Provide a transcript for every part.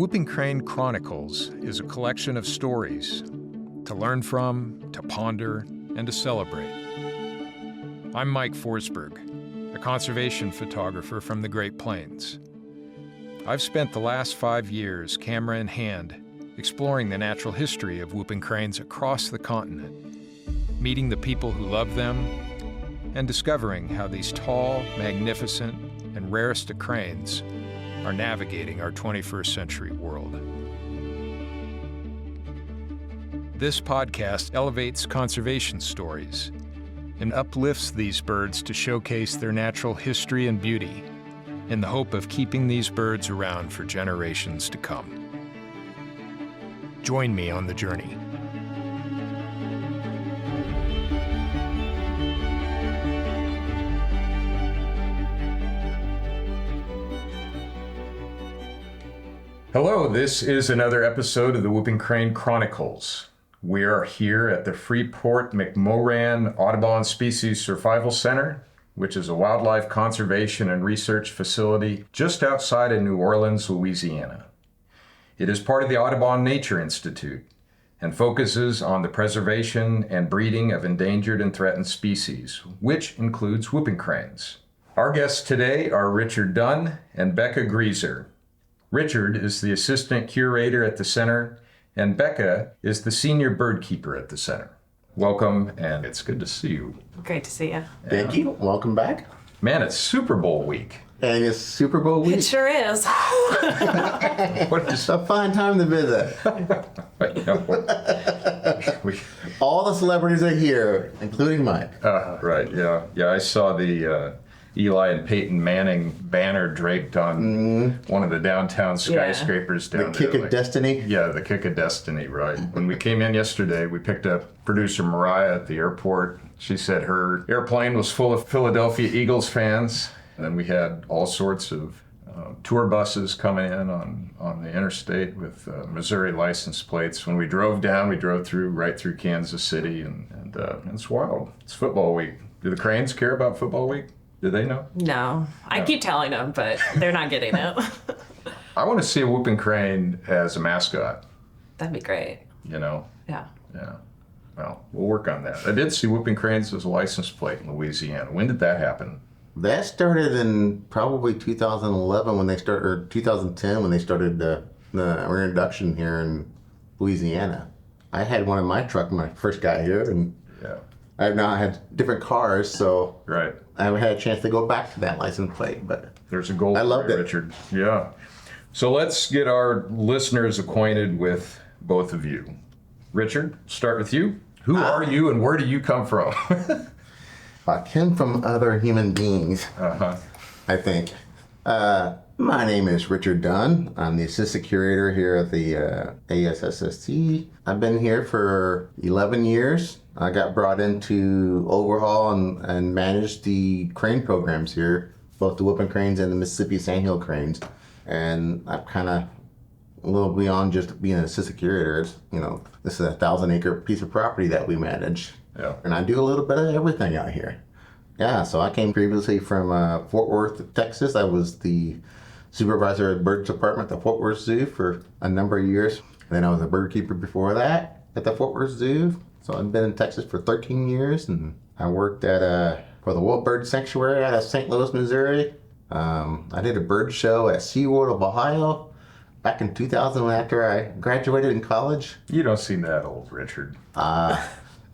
Whooping Crane Chronicles is a collection of stories to learn from, to ponder, and to celebrate. I'm Mike Forsberg, a conservation photographer from the Great Plains. I've spent the last 5 years, camera in hand, exploring the natural history of whooping cranes across the continent, meeting the people who love them, and discovering how these tall, magnificent, and rarest of cranes are navigating our 21st century world. This podcast elevates conservation stories and uplifts these birds to showcase their natural history and beauty in the hope of keeping these birds around for generations to come. Join me on the journey. Hello, this is another episode of the Whooping Crane Chronicles. We are here at the Freeport McMoran Audubon Species Survival Center, which is a wildlife conservation and research facility just outside of New Orleans, Louisiana. It is part of the Audubon Nature Institute and focuses on the preservation and breeding of endangered and threatened species, which includes whooping cranes. Our guests today are Richard Dunn and Becca Grieser. Richard is the assistant curator at the center, and Becca is the senior bird keeper at the center. Welcome, and it's good to see you. Great to see you. Thank you. Welcome back. Man, it's Super Bowl week. And it's Super Bowl week. It sure is. What is A fine time to visit. All the celebrities are here, including Mike. Right, yeah. Yeah, I saw the Eli and Peyton Manning banner draped on one of the downtown skyscrapers down The there. Kick of Destiny. Yeah, the Kick of Destiny, right. When we came in yesterday, we picked up producer Mariah at the airport. She said her airplane was full of Philadelphia Eagles fans. And then we had all sorts of tour buses coming in on the interstate with Missouri license plates. When we drove down, we drove right through Kansas City, and it's wild. It's football week. Do the Cranes care about football week? Do they know? No. I keep telling them, but they're not getting it. I want to see a whooping crane as a mascot. That'd be great. You know? Yeah. Yeah. Well, we'll work on that. I did see whooping cranes as a license plate in Louisiana. When did that happen? That started in probably 2011 when they started, or 2010 when they started the reintroduction here in Louisiana. I had one in my truck when I first got here, and Yeah. I've now had different cars, so Right. I haven't had a chance to go back to that license plate. But There's a goal. I loved it. Richard. Yeah. So let's get our listeners acquainted with both of you. Richard, start with you. Who are you and where do you come from? I came from other human beings. Uh-huh. I think. My name is Richard Dunn. I'm the assistant curator here at the ASSST. I've been here for 11 years. I got brought in to overhaul and manage the crane programs here, both the whooping cranes and the Mississippi sandhill cranes. And I'm kind of a little beyond just being an assistant curator. It's, this is a 1,000-acre piece of property that we manage. Yeah. And I do a little bit of everything out here. Yeah, so I came previously from Fort Worth, Texas. I was the supervisor of the bird department at the Fort Worth Zoo for a number of years. And then I was a bird keeper before that at the Fort Worth Zoo. So I've been in Texas for 13 years, and I worked at for the Wolf Bird Sanctuary out of St. Louis, Missouri. I did a bird show at SeaWorld of Ohio back in 2000 after I graduated in college. You don't seem that old, Richard.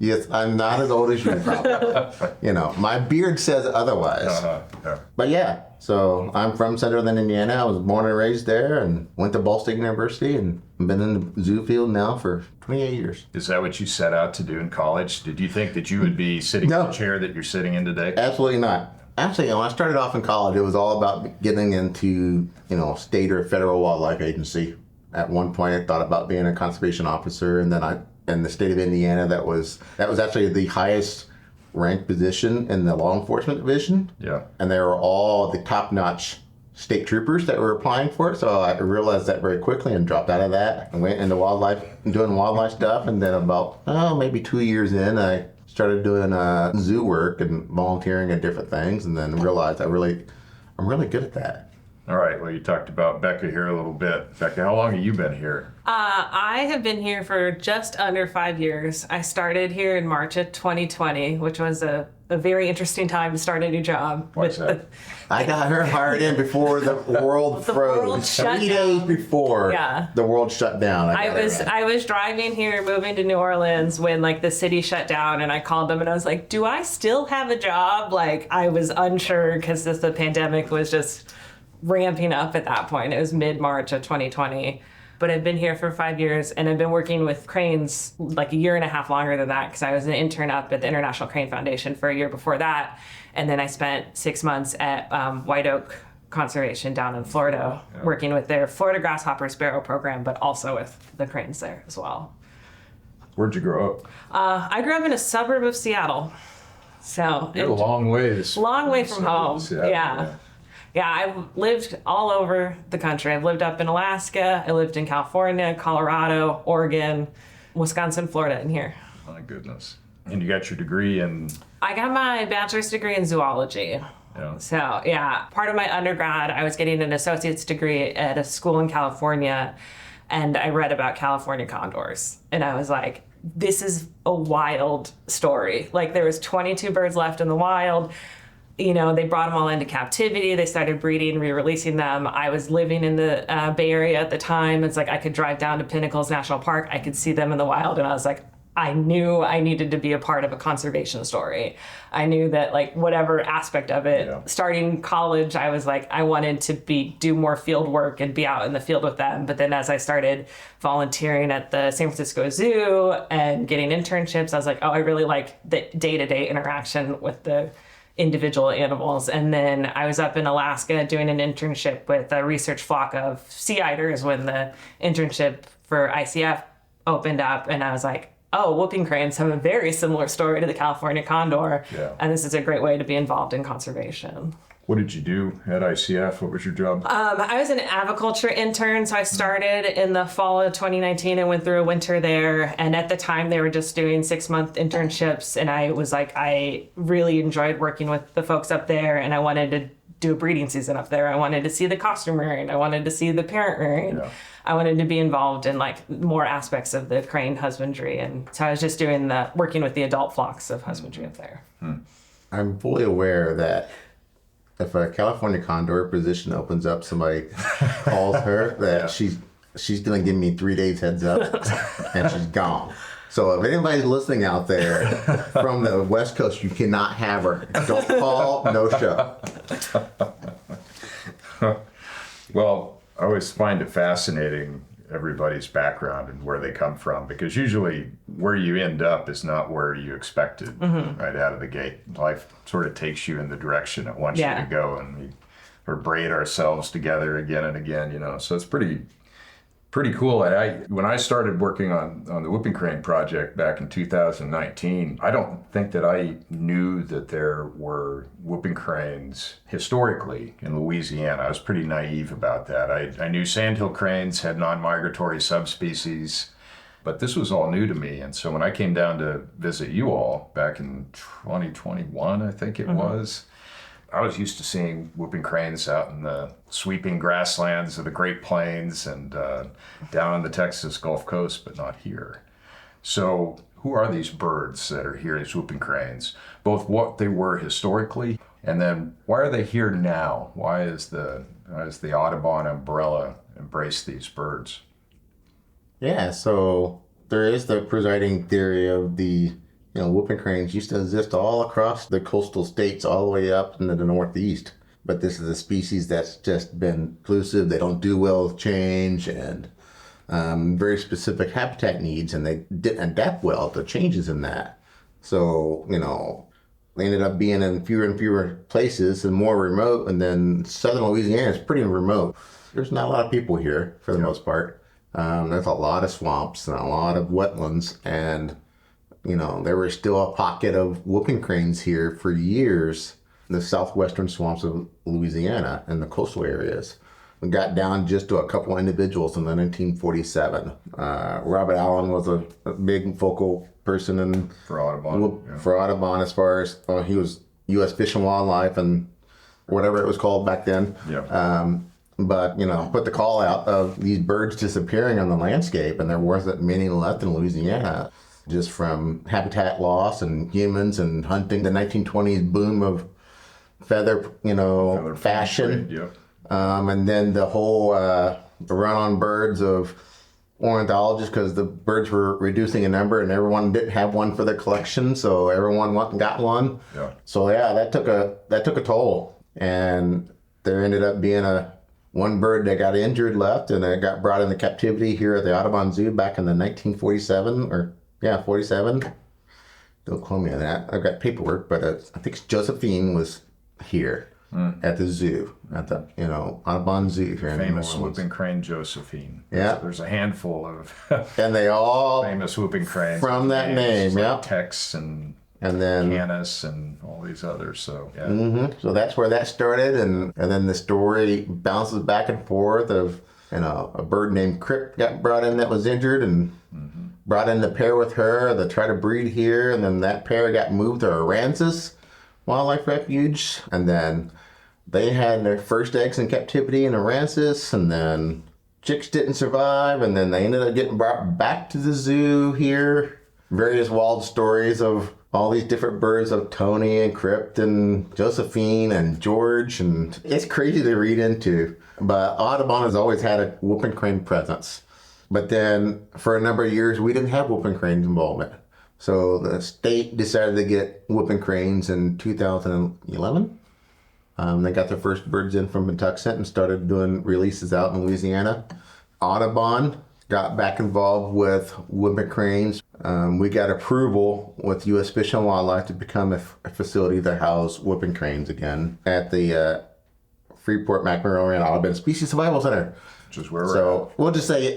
Yes, I'm not as old as you, probably. My beard says otherwise. Yeah. But yeah, so I'm from Central Indiana. I was born and raised there and went to Ball State University and been in the zoo field now for 28 years. Is that what you set out to do in college? Did you think that you would be sitting in the chair that you're sitting in today? Absolutely not. Actually, when I started off in college, it was all about getting into, state or federal wildlife agency. At one point, I thought about being a conservation officer, and then in the state of Indiana, that was actually the highest ranked position in the law enforcement division. Yeah. And they were all the top-notch state troopers that were applying for it. So I realized that very quickly and dropped out of that and went into doing wildlife stuff. And then about, maybe 2 years in, I started doing zoo work and volunteering at different things, and then realized I'm really good at that. All right. Well, you talked about Becca here a little bit. Becca, how long have you been here? I have been here for just under 5 years. I started here in March of 2020, which was a very interesting time to start a new job. What's that? I got her hired in before the world froze. world shut 3 days before the world shut down. I was driving here, moving to New Orleans when like the city shut down, and I called them and I was like, do I still have a job? Like I was unsure because the pandemic was just ramping up at that point. It was mid-March of 2020. But I've been here for 5 years, and I've been working with cranes like a year and a half longer than that because I was an intern up at the International Crane Foundation for a year before that. And then I spent 6 months at White Oak Conservation down in Florida, working with their Florida Grasshopper Sparrow program, but also with the cranes there as well. Where'd you grow up? I grew up in a suburb of Seattle. So You're a long ways. Long way from home. Seattle, Yeah, I've lived all over the country. I've lived up in Alaska. I lived in California, Colorado, Oregon, Wisconsin, Florida, and here. My goodness. And you got your degree in... I got my bachelor's degree in zoology. Yeah. So, part of my undergrad, I was getting an associate's degree at a school in California, and I read about California condors. And I was like, this is a wild story. Like, there was 22 birds left in the wild. You know, they brought them all into captivity. They started breeding, re-releasing them. I was living in the Bay Area at the time. It's like I could drive down to Pinnacles National Park. I could see them in the wild. And I was like, I knew I needed to be a part of a conservation story. I knew that, like, whatever aspect of it, starting college, I was like, I wanted to do more field work and be out in the field with them. But then as I started volunteering at the San Francisco Zoo and getting internships, I was like, oh, I really like the day-to-day interaction with the individual animals. And then I was up in Alaska doing an internship with a research flock of sea eiders when the internship for ICF opened up. And I was like, oh, whooping cranes have a very similar story to the California condor. Yeah. And this is a great way to be involved in conservation. What did you do at ICF? What was your job? I was an aviculture intern, so I started in the fall of 2019 and went through a winter there. And at the time, they were just doing 6-month internships. And I was like, I really enjoyed working with the folks up there, and I wanted to do a breeding season up there. I wanted to see the costume rearing. I wanted to see the parent rearing. Yeah. I wanted to be involved in like more aspects of the crane husbandry. And so I was just working with the adult flocks of husbandry up there. I'm fully aware that if a California condor position opens up, somebody calls her that she's gonna give me 3 days heads up, and she's gone. So if anybody's listening out there from the West Coast, you cannot have her. Don't call, no show. Well, I always find it fascinating, everybody's background and where they come from, because usually where you end up is not where you expected right out of the gate. Life sort of takes you in the direction it wants you to go, and we braid ourselves together again and again, you know. So it's pretty cool. When I started working on the whooping crane project back in 2019, I don't think that I knew that there were whooping cranes historically in Louisiana. I was pretty naive about that. I knew sandhill cranes had non-migratory subspecies, but this was all new to me. And so when I came down to visit you all back in 2021, I think it was, I was used to seeing whooping cranes out in the sweeping grasslands of the Great Plains and down on the Texas Gulf Coast, but not here. So who are these birds that are here, these whooping cranes? Both what they were historically, and then why are they here now? Why is the Audubon umbrella embrace these birds? Yeah, so there is the presiding theory of the whooping cranes used to exist all across the coastal states, all the way up into the Northeast. But this is a species that's just been elusive. They don't do well with change and very specific habitat needs, and they didn't adapt well to changes in that. So, they ended up being in fewer and fewer places and more remote. And then southern Louisiana is pretty remote. There's not a lot of people here for the most part. There's a lot of swamps and a lot of wetlands, and there was still a pocket of whooping cranes here for years in the southwestern swamps of Louisiana and the coastal areas. We got down just to a couple individuals in the 1947. Robert Allen was a big focal person For Audubon. for Audubon, as far as he was U.S. Fish and Wildlife and whatever it was called back then. Yeah. but, put the call out of these birds disappearing on the landscape, and there wasn't many left in Louisiana, just from habitat loss and humans and hunting. The 1920s boom of feather, fashion. Trade, yep. And then the whole run on birds of ornithologists, because the birds were reducing in number and everyone didn't have one for their collection, so everyone went and got one. Yeah. So yeah, that took a toll, and there ended up being one bird that got injured left, and it got brought into captivity here at the Audubon Zoo back in the 1947 47. Don't quote me on that. I've got paperwork, but I think Josephine was here at the zoo, at the Audubon Zoo here in New Famous Orleans. whooping crane Josephine. Yeah. There's a handful of And they all famous whooping cranes from that name, like yeah. Tex and then Canis and all these others. So yeah. So that's where that started, and then the story bounces back and forth of a bird named Crip got brought in that was injured and brought in the pair with her to try to breed here, and then that pair got moved to Aransas Wildlife Refuge, and then they had their first eggs in captivity in Aransas, and then chicks didn't survive, and then they ended up getting brought back to the zoo here. Various wild stories of all these different birds of Tony and Crypt and Josephine and George, and it's crazy to read into. But Audubon has always had a whooping crane presence. But then for a number of years, we didn't have whooping cranes involvement. So the state decided to get whooping cranes in 2011. They got their first birds in from Patuxent and started doing releases out in Louisiana. Audubon got back involved with whooping cranes. We got approval with U.S. Fish and Wildlife to become a facility that house whooping cranes again at the Freeport McMoran Audubon Species Survival Center. Which is where we're So we'll just say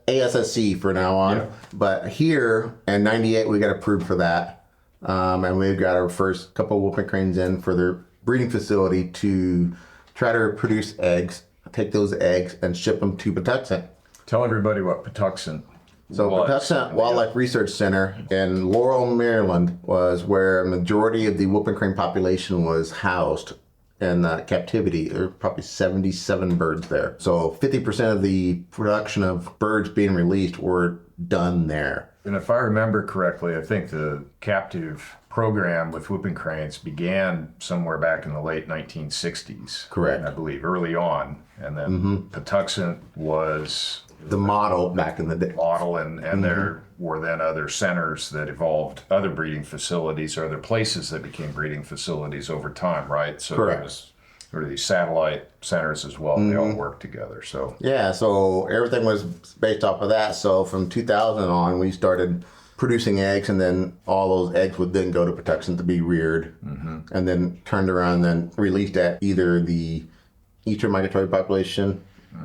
ASSC for now on. Yeah. But here in '98, we got approved for that. And we've got our first couple whooping cranes in for their breeding facility to try to produce eggs, take those eggs and ship them to Patuxent. Tell everybody what Patuxent So was. Patuxent Wildlife Research Center in Laurel, Maryland was where a majority of the whooping crane population was housed in captivity. There were probably 77 birds there. So 50% of the production of birds being released were done there. And if I remember correctly, I think the captive program with whooping cranes began somewhere back in the late 1960s. Correct. I believe early on. And then Patuxent was The model back in the day. model, and there were then other centers that evolved, other breeding facilities, or other places that became breeding facilities over time, right? So Correct. there was sort of these satellite centers as well. They all worked together. So Yeah, so everything was based off of that. So from 2000 on, we started producing eggs, and then all those eggs would then go to Patuxent to be reared, and then turned around and then released at either the eastern migratory population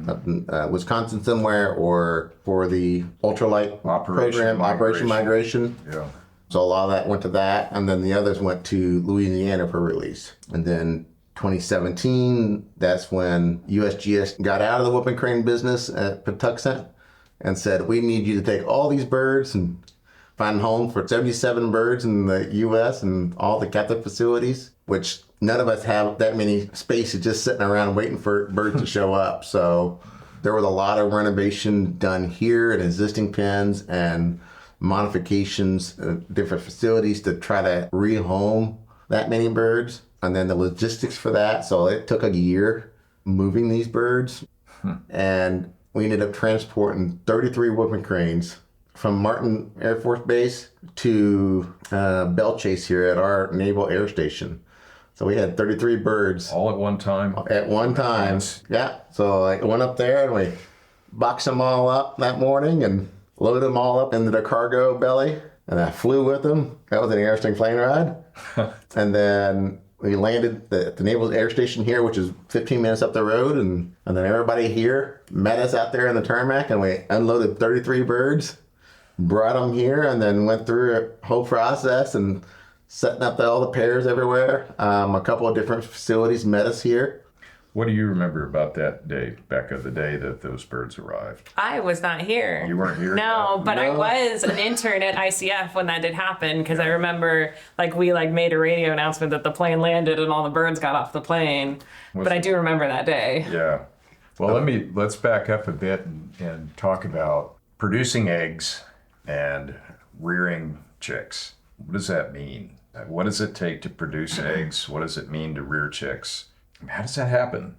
up in Wisconsin somewhere, or for the ultralight program, Operation Migration. yeah. So a lot of that went to that, and then the others went to Louisiana for release. And then 2017, that's when USGS got out of the whooping crane business at Patuxent and said, we need you to take all these birds and find a home for 77 birds in the U.S. and all the captive facilities, which none of us have that many spaces just sitting around waiting for birds to show up. So there was a lot of renovation done here in existing pens and modifications of different facilities to try to rehome that many birds. And then the logistics for that. So it took a year moving these birds. And we ended up transporting 33 whooping cranes from Martin Air Force Base to Bell Chase here at our Naval Air Station. So we had 33 birds All at one time. at one time. Yeah. So I went up there and we boxed them all up that morning and loaded them all up into the cargo belly. And I flew with them. That was an interesting plane ride. And then we landed at the Naval Air Station here, which is 15 minutes up the road. And then everybody here met us out there in the tarmac, and we unloaded 33 birds, brought them here, and then went through a whole process and setting up all the pairs everywhere. A couple of different facilities met us here. What do you remember about that day, Becca, the day that those birds arrived? I was not here. You weren't here? No, but I No. was an intern at ICF when that did happen, because I remember we made a radio announcement that the plane landed and all the birds got off the plane. But I do remember that day. Yeah. Well, let's back up a bit and talk about producing eggs and rearing chicks. What does that mean? What does it take to produce eggs? What does it mean to rear chicks? How does that happen?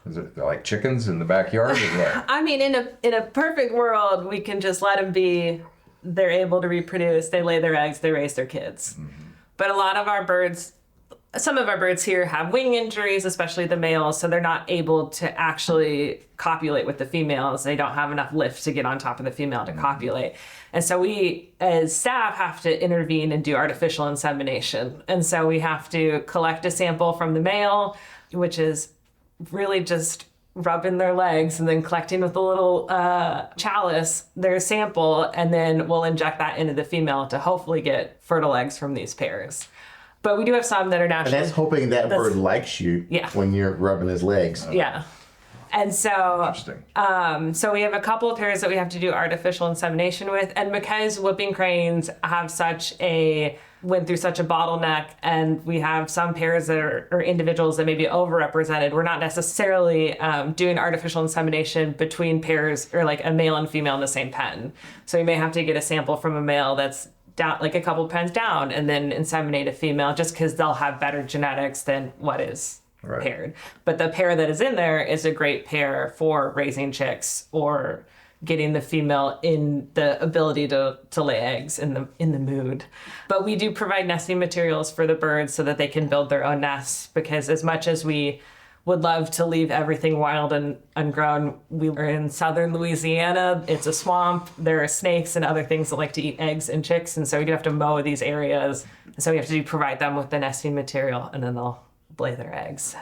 Is it like chickens in the backyard or what? I mean, in a perfect world, we can just let them be. They're able to reproduce. They lay their eggs. They raise their kids. Mm-hmm. But a lot of our birds, some of our birds here have wing injuries, especially the males, so they're not able to actually copulate with the females. They don't have enough lift to get on top of the female to copulate. And so we, as staff, have to intervene and do artificial insemination. And so we have to collect a sample from the male, which is really just rubbing their legs and then collecting with a little chalice their sample, and then we'll inject that into the female to hopefully get fertile eggs from these pairs. But we do have some that are naturally... And that's hoping that bird likes you when you're rubbing his legs. Yeah. And so, so we have a couple of pairs that we have to do artificial insemination with. And because whooping cranes went through such a bottleneck, and we have some pairs that or individuals that may be overrepresented, we're not necessarily doing artificial insemination between pairs or like a male and female in the same pen. So you may have to get a sample from a male that's down, like a couple pens down, and then inseminate a female just because they'll have better genetics than what is paired. But the pair that is in there is a great pair for raising chicks or getting the female in the ability to lay eggs in the mood. But we do provide nesting materials for the birds so that they can build their own nests, because as much as we would love to leave everything wild and ungrown, we are in southern Louisiana. It's a swamp. There are snakes and other things that like to eat eggs and chicks, and so we do have to mow these areas. And so we have to provide them with the nesting material, and then they'll lay their eggs.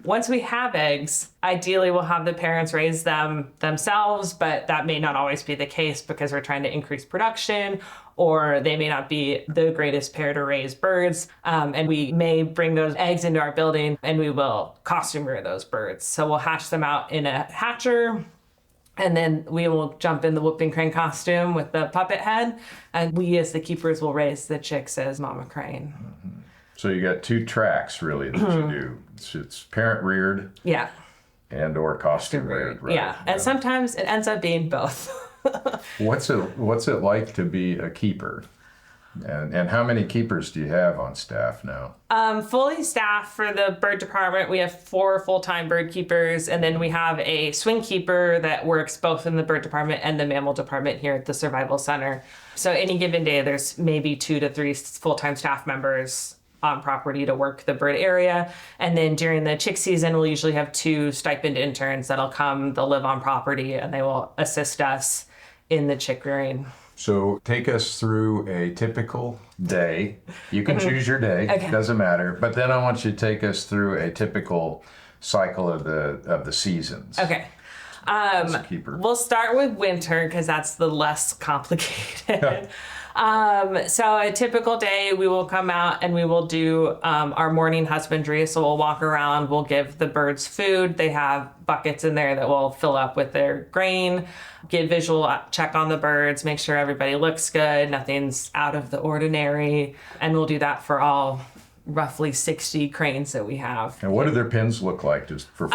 Once we have eggs, ideally we'll have the parents raise them themselves, but that may not always be the case because we're trying to increase production, or they may not be the greatest pair to raise birds. And we may bring those eggs into our building and we will costume rear those birds. So we'll hatch them out in a hatcher, and then we will jump in the whooping crane costume with the puppet head, and we as the keepers will raise the chicks as mama crane. Mm-hmm. So you got two tracks really that you do. It's parent reared, and or costume reared, right? Yeah, and sometimes it ends up being both. What's it like to be a keeper, and how many keepers do you have on staff now? Fully staffed for the bird department, we have 4 full-time bird keepers, and then we have a swing keeper that works both in the bird department and the mammal department here at the survival center. So any given day, there's maybe 2 to 3 full-time staff members on property to work the bird area. And then during the chick season, we'll usually have 2 stipend interns that'll come, they'll live on property, and they will assist us in the chick rearing. So take us through a typical day. You can choose your day, doesn't matter. But then I want you to take us through a typical cycle of the seasons. Okay. We'll start with winter because that's the less complicated. So a typical day, we will come out and we will do our morning husbandry. So we'll walk around, we'll give the birds food. They have buckets in there that we'll fill up with their grain, get visual check on the birds, make sure everybody looks good, nothing's out of the ordinary. And we'll do that for all roughly 60 cranes that we have. And what do their pens look like, just for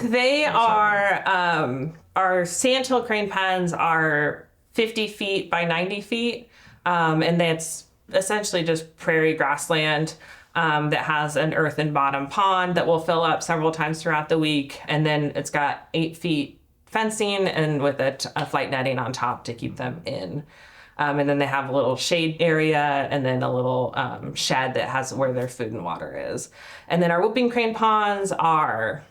they are, our sandhill crane pens are 50 feet by 90 feet. And that's essentially just prairie grassland that has an earthen bottom pond that we'll fill up several times throughout the week. And then it's got 8 feet fencing and with a flight netting on top to keep them in. And then they have a little shade area and then a little shed that has where their food and water is. And then our whooping crane ponds are,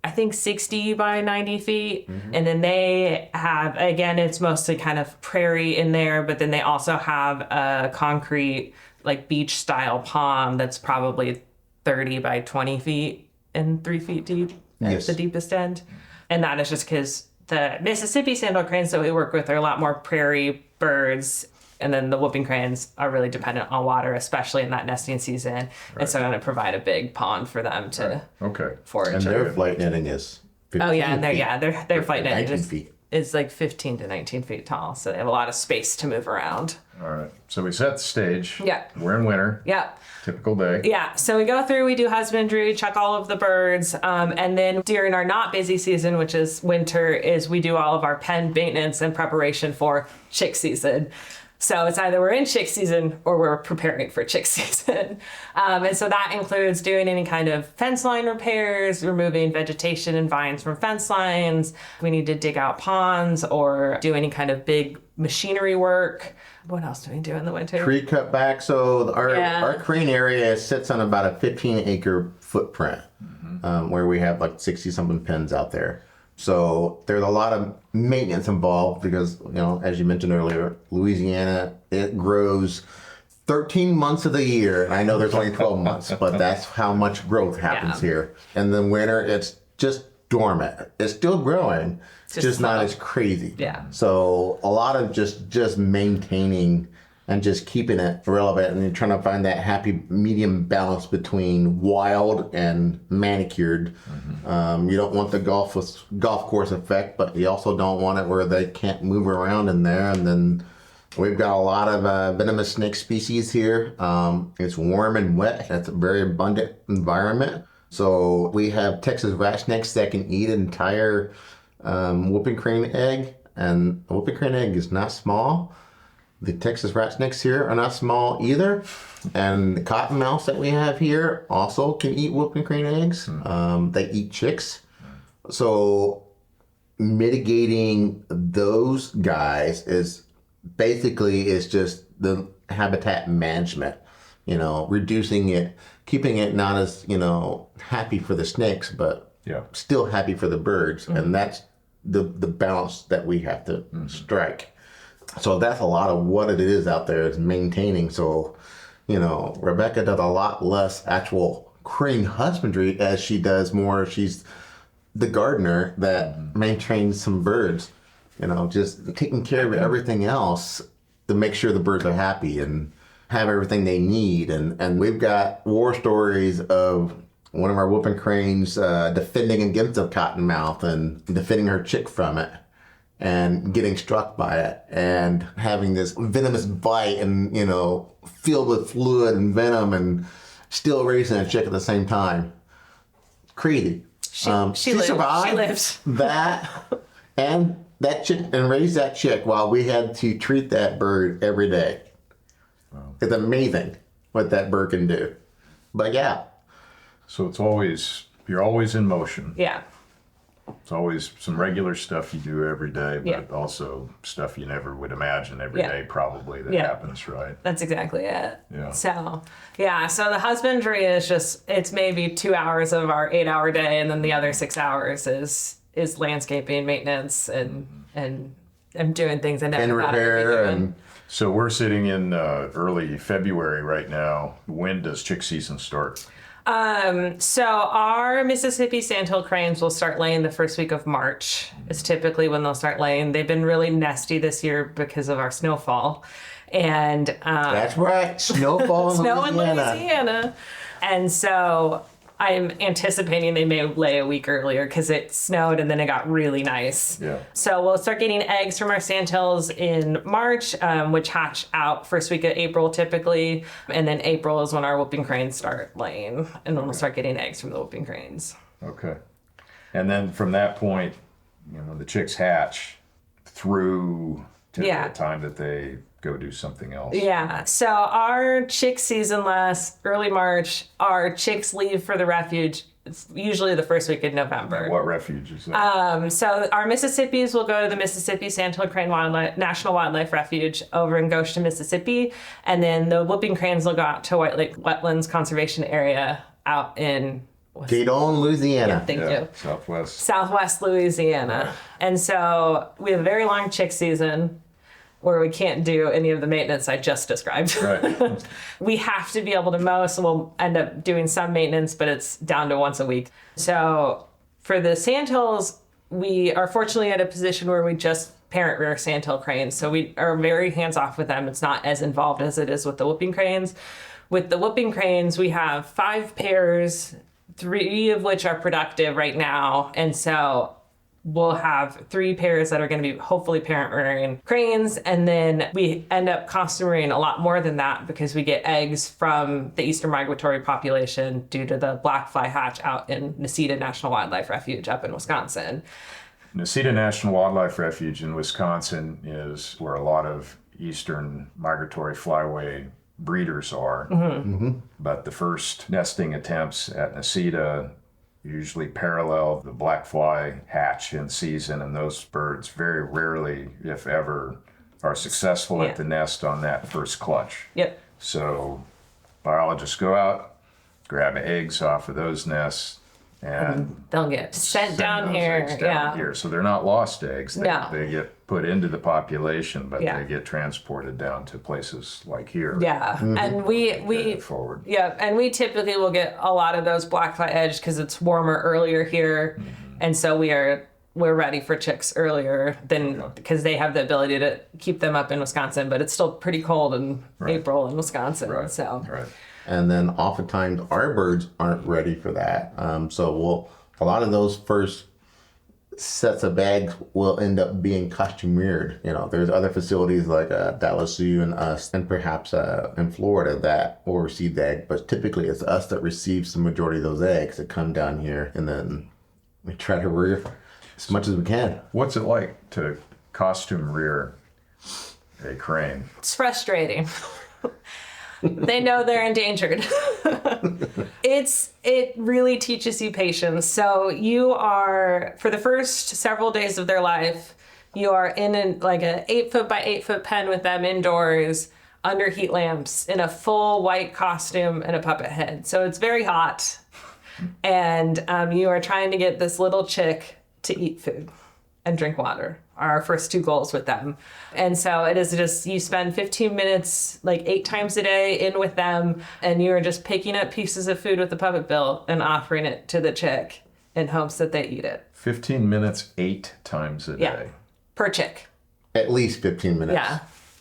I think, 60 by 90 feet. Mm-hmm. And then they have, again, it's mostly kind of prairie in there, but then they also have a concrete, like beach style pond that's probably 30 by 20 feet and 3 feet deep at the deepest end. And that is just because the Mississippi sandhill cranes that we work with are a lot more prairie birds. And then the whooping cranes are really dependent on water, especially in that nesting season. Right. And so I'm going to provide a big pond for them to forage. And their flight netting is 15 their flight netting 19 feet. is like 15 to 19 feet tall. So they have a lot of space to move around. All right. So we set the stage. Yeah. We're in winter. Yeah. Typical day. Yeah, so we go through, we do husbandry, check all of the birds, and then during our not busy season, which is winter, is we do all of our pen maintenance and preparation for chick season. So it's either we're in chick season or we're preparing for chick season. And so that includes doing any kind of fence line repairs, removing vegetation and vines from fence lines. We need to dig out ponds or do any kind of big machinery work. What else do we do in the winter? Tree cut back. So our crane area sits on about a 15-acre footprint, where we have like 60-something pens out there. So there's a lot of maintenance involved because, as you mentioned earlier, Louisiana, it grows 13 months of the year. And I know there's only 12 months, but that's how much growth happens here. And then winter, it's just dormant. It's still growing. It's just not as crazy. Yeah. So a lot of just maintaining and just keeping it relevant, and you're trying to find that happy medium balance between wild and manicured. You don't want the golf course effect, but you also don't want it where they can't move around in there. And then we've got a lot of venomous snake species here. It's warm and wet. It's a very abundant environment. So we have Texas rat snakes that can eat an entire whooping crane egg, and a whooping crane egg is not small. The Texas rat snakes here are not small either. And the cottonmouths that we have here also can eat whooping crane eggs. They eat chicks. So mitigating those guys is just the habitat management, reducing it, keeping it not as, happy for the snakes, but still happy for the birds. And that's the balance that we have to strike. So that's a lot of what it is out there is maintaining. So, Rebecca does a lot less actual crane husbandry as she does more. She's the gardener that maintains some birds, just taking care of everything else to make sure the birds are happy and have everything they need. And we've got war stories of one of our whooping cranes defending against a cottonmouth and defending her chick from it, and getting struck by it and having this venomous bite and, filled with fluid and venom and still raising a chick at the same time. Crazy. She survived. She lived. That and that chick and raised that chick while we had to treat that bird every day. Wow. It's amazing what that bird can do. But yeah. So you're always in motion. Yeah. It's always some regular stuff you do every day, but also stuff you never would imagine every day probably that happens, right? That's exactly it. Yeah. So the husbandry is it's maybe 2 hours of our 8-hour day, and then the other 6 hours is landscaping, maintenance, and doing things I never and thought I'd be repair doing. and So we're sitting in early February right now. When does chick season start? So our Mississippi sandhill cranes will start laying the first week of March. Is typically when they'll start laying. They've been really nesty this year because of our snowfall. And that's right, snowfall in snow Louisiana. in Louisiana. And so I'm anticipating they may lay a week earlier because it snowed and then it got really nice. Yeah. So we'll start getting eggs from our sandhills in March, which hatch out first week of April typically. And then April is when our whooping cranes start laying. And then we'll start getting eggs from the whooping cranes. Okay. And then from that point, the chicks hatch through to the time that they go do something else. Yeah. So our chick season lasts early March. Our chicks leave for the refuge. It's usually the first week of November. What refuge is that? So our Mississippis will go to the Mississippi Sandhill Crane National Wildlife Refuge over in Goshen, Mississippi. And then the whooping cranes will go out to White Lake Wetlands Conservation Area out in Dayton, Louisiana. Thank you. Southwest Louisiana. And so we have a very long chick season where we can't do any of the maintenance I just described. Right. We have to be able to mow, so we'll end up doing some maintenance, but it's down to once a week. So for the sandhills, we are fortunately at a position where we just parent rear sandhill cranes. So we are very hands-off with them. It's not as involved as it is with the whooping cranes. With the whooping cranes, we have 5 pairs, 3 of which are productive right now. And so we'll have 3 pairs that are going to be hopefully parent rearing cranes. And then we end up costume rearing a lot more than that because we get eggs from the eastern migratory population due to the black fly hatch out in Necedah National Wildlife Refuge up in Wisconsin. Necedah National Wildlife Refuge in Wisconsin is where a lot of eastern migratory flyway breeders are. But the first nesting attempts at Necedah usually parallel the black fly hatch in season, and those birds very rarely, if ever, are successful at the nest on that first clutch. Yep. So biologists go out, grab eggs off of those nests, and they'll get sent send down those here. eggs down here. So they're not lost eggs. No. They get put into the population, but Yeah. they get transported down to places like here. Yeah. And we Forward. yeah, and we typically will get a lot of those black fly edge because it's warmer earlier here. And so we're ready for chicks earlier than because they have the ability to keep them up in Wisconsin, but it's still pretty cold in April in Wisconsin. Right. So Right. And then oftentimes our birds aren't ready for that. So a lot of those first sets of bags will end up being costumered. There's other facilities like Dallas Zoo and us, and perhaps in Florida that will receive the egg. But typically it's us that receives the majority of those eggs that come down here, and then we try to rear as much as we can. What's it like to costume rear a crane? it's frustrating. They know they're endangered. It really teaches you patience. So you are, for the first several days of their life, you are in an 8-foot by 8-foot pen with them indoors under heat lamps in a full white costume and a puppet head. So it's very hot. And you are trying to get this little chick to eat food and drink water are our first 2 goals with them. And so it is just, you spend 15 minutes, 8 times a day in with them, and you are just picking up pieces of food with the puppet bill and offering it to the chick in hopes that they eat it. 15 minutes, 8 times a Yeah. day. Per chick. At least 15 minutes. Yeah.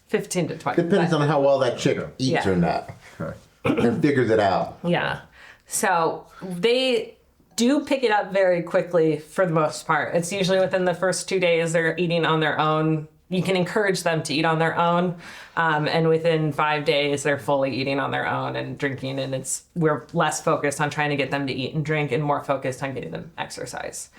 15 to 20. Depends on how well that chick eats Yeah. or not, Okay. and figures it out. Yeah. So they do pick it up very quickly for the most part. It's usually within the first 2 days they're eating on their own. You can encourage them to eat on their own. And within 5 days they're fully eating on their own and drinking. And we're less focused on trying to get them to eat and drink and more focused on getting them exercise.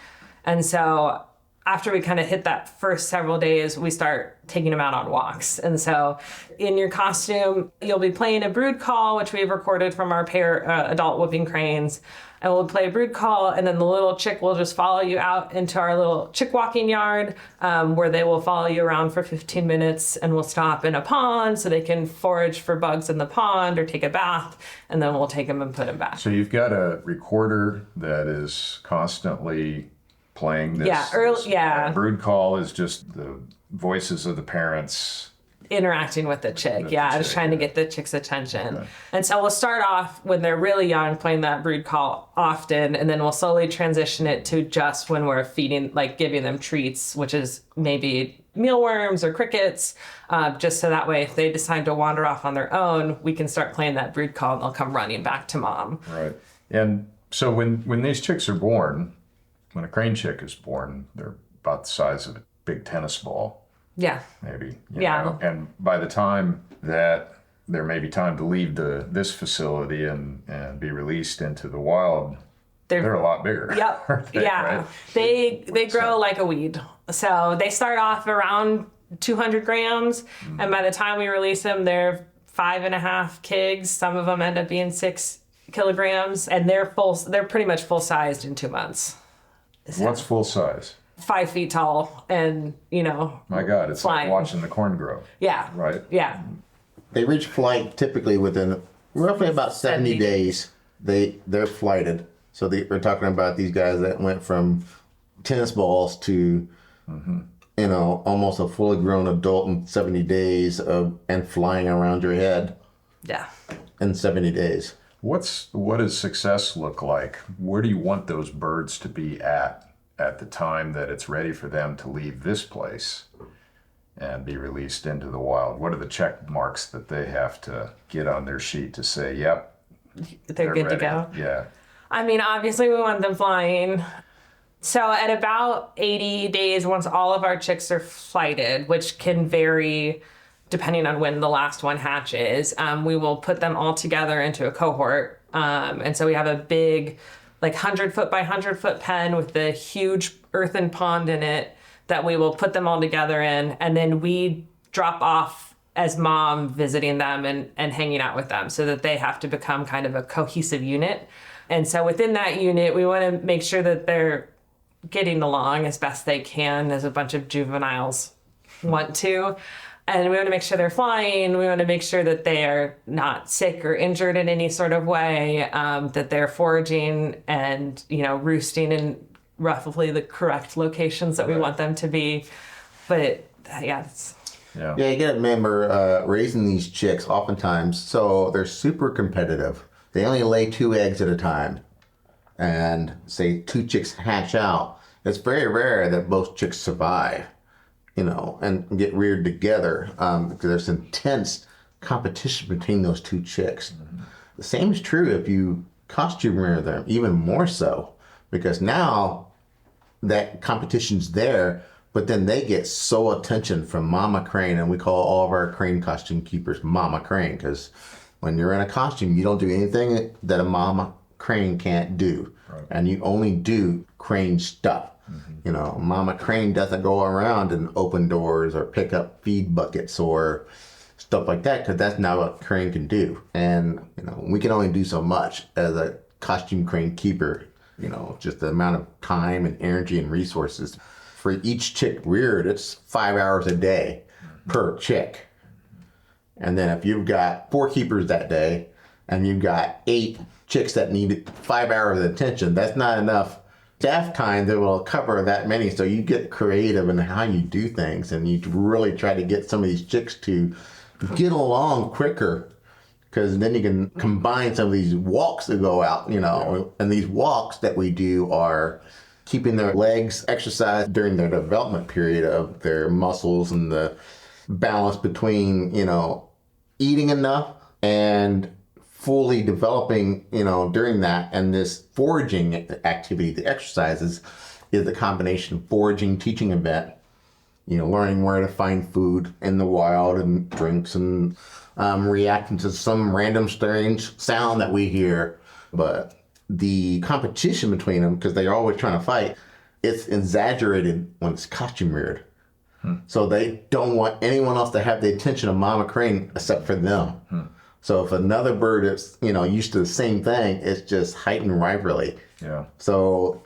And so after we kind of hit that first several days, we start taking them out on walks. And so in your costume, you'll be playing a brood call, which we've recorded from our pair adult whooping cranes. And we'll play a brood call, and then the little chick will just follow you out into our little chick walking yard, where they will follow you around for 15 minutes, and we'll stop in a pond so they can forage for bugs in the pond or take a bath, and then we'll take them and put them back. So you've got a recorder that is constantly playing this. Brood call is just the voices of the parents interacting with the chick. Just trying to get the chick's attention. Okay. And so we'll start off when they're really young playing that brood call often, and then we'll slowly transition it to just when we're feeding, giving them treats, which is maybe mealworms or crickets, just so that way if they decide to wander off on their own, we can start playing that brood call and they'll come running back to mom. Right. And so when these chicks are born, when a crane chick is born, they're about the size of a big tennis ball. Yeah. Maybe. you Yeah. know. And by the time that there may be time to leave this facility and be released into the wild, they're a lot bigger. Yep. aren't Yeah. right? They grow like a weed. So they start off around 200 grams. And by the time we release them, they're 5.5 kgs. Some of them end up being 6 kilograms. And they're pretty much full sized in 2 months. So, What's full size? 5 feet tall and, My God, it's flying. like watching the corn grow. Yeah. Right? Yeah. They reach flight typically within roughly about 70 days. They're flighted. So we're talking about these guys that went from tennis balls to, almost a fully grown adult in 70 days and flying around your head Yeah. in 70 days. What does success look like? Where do you want those birds to be at the time that it's ready for them to leave this place and be released into the wild? What are the check marks that they have to get on their sheet to say, yep, They're good ready. to go. Yeah. I mean, obviously we want them flying So at about 80 days, once all of our chicks are flighted, which can vary depending on when the last one hatches, we will put them all together into a cohort. And so we have a big, like 100-foot by 100-foot pen with the huge earthen pond in it that we will put them all together in. And then we drop off as mom visiting them and hanging out with them so that they have to become kind of a cohesive unit. And so within that unit, we want to make sure that they're getting along as best they can, as a bunch of juveniles want to. And we want to make sure they're flying. We want to make sure that they are not sick or injured in any sort of way, that they're foraging and, roosting in roughly the correct locations that we want them to be. But yeah, you got to remember raising these chicks oftentimes, so they're super competitive. They only lay 2 eggs at a time. And say 2 chicks hatch out. It's very rare that both chicks survive, and get reared together, because there's intense competition between those 2 chicks. Mm-hmm. The same is true if you costume rear them, even more so, because now that competition's there, but then they get sole attention from Mama Crane, and we call all of our crane costume keepers Mama Crane, because when you're in a costume, you don't do anything that a Mama Crane can't do. Right. And you only do crane stuff. Mm-hmm. Mama Crane doesn't go around and open doors or pick up feed buckets or stuff like that, because that's not what crane can do. And we can only do so much as a costume crane keeper. Just the amount of time and energy and resources for each chick reared. It's 5 hours a day per chick. And then if you've got 4 keepers that day and you've got 8 chicks that need 5 hours of attention, that's not enough staff time that will cover that many. So you get creative in how you do things, and you really try to get some of these chicks to get along quicker, because then you can combine some of these walks that go out, and these walks that we do are keeping their legs exercised during their development period of their muscles and the balance between, eating enough and fully developing, during that. And this foraging activity, the exercises, is the combination of foraging, teaching event, learning where to find food in the wild and drinks, and reacting to some random strange sound that we hear. But the competition between them, because they're always trying to fight, it's exaggerated when it's costume reared. So they don't want anyone else to have the attention of Mama Crane except for them. So if another bird is, used to the same thing, it's just heightened rivalry. Yeah. So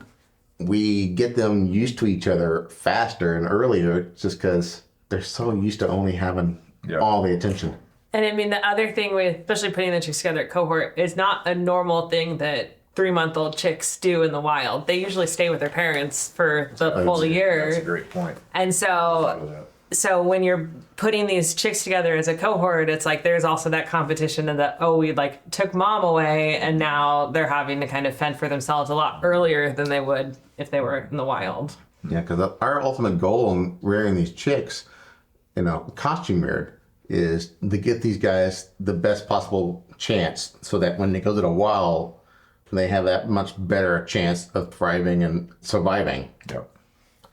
we get them used to each other faster and earlier, just because they're so used to only having all the attention. And I mean, the other thing with, especially putting the chicks together at cohort, is not a normal thing that 3-month-old chicks do in the wild. They usually stay with their parents for the full year. That's a great point. And so when you're putting these chicks together as a cohort, it's like there's also that competition of that, we took mom away, and now they're having to kind of fend for themselves a lot earlier than they would if they were in the wild. Yeah, because our ultimate goal in rearing these chicks, costume reared, is to get these guys the best possible chance, so that when they go to the wild, they have that much better chance of thriving and surviving. Yep.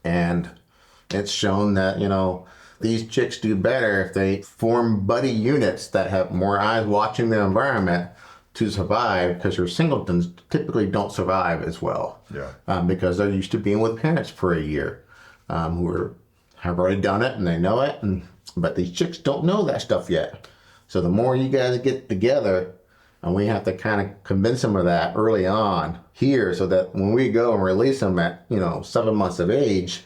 And it's shown that, these chicks do better if they form buddy units that have more eyes watching the environment to survive, because your singletons typically don't survive as well. Yeah. Because they're used to being with parents for a year, who have already done it and they know it. But these chicks don't know that stuff yet. So the more you guys get together, and we have to kind of convince them of that early on here, so that when we go and release them at, 7 months of age,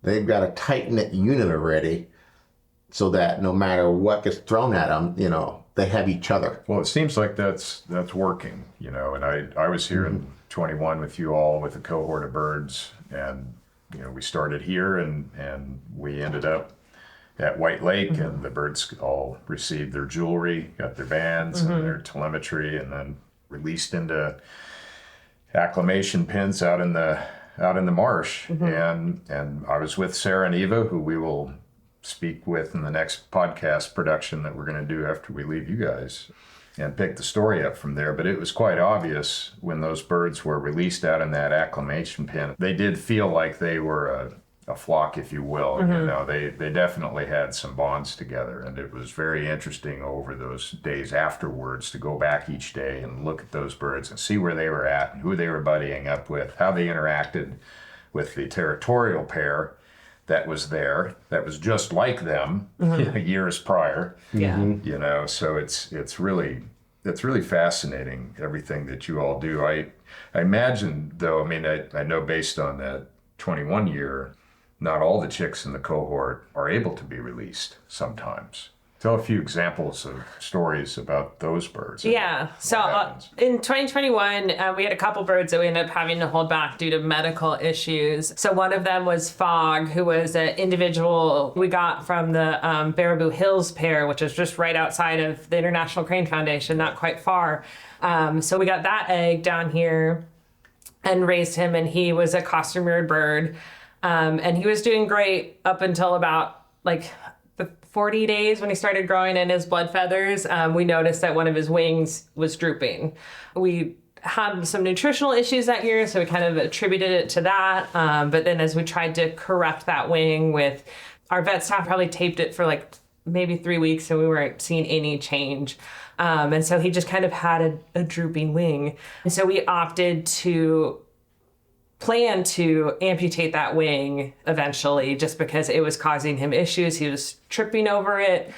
they've got a tight-knit unit already, so that no matter what gets thrown at them, they have each other. Well, it seems like that's working, and I was here in 21 with you all with a cohort of birds, and, we started here and we ended up at White Lake, and the birds all received their jewelry, got their bands and their telemetry, and then released into acclimation pens out in the marsh. And I was with Sarah and Eva, who we will speak with in the next podcast production that we're going to do after we leave you guys. and pick the story up from there. But it was quite obvious when those birds were released out in that acclimation pen, they did feel like they were a flock, if you will. You know, they definitely had some bonds together, and it was very interesting over those days afterwards to go back each day and look at those birds and see where they were at and who they were buddying up with, how they interacted with the territorial pair that was there, that was just like them years prior. Yeah. You know, so it's really fascinating, everything that you all do. I imagine, though, I mean, I know based on that 21 year, not all the chicks in the cohort are able to be released sometimes. Tell a few examples of stories about those birds. Yeah. So in 2021, we had a couple birds that we ended up having to hold back due to medical issues. So one of them was Fog, who was an individual we got from the Baraboo Hills pair, which is just right outside of the International Crane Foundation, not quite far. So we got that egg down here and raised him, and he was a costume-reared bird. And he was doing great up until about like the 40 days when he started growing in his blood feathers. We noticed that one of his wings was drooping. We had some nutritional issues that year, so we kind of attributed it to that. But then as we tried to correct that wing with our vet staff, probably taped it for like maybe 3 weeks, and we weren't seeing any change. And so he just kind of had a drooping wing. And so we opted to plan to amputate that wing eventually, just because it was causing him issues. He was tripping over it.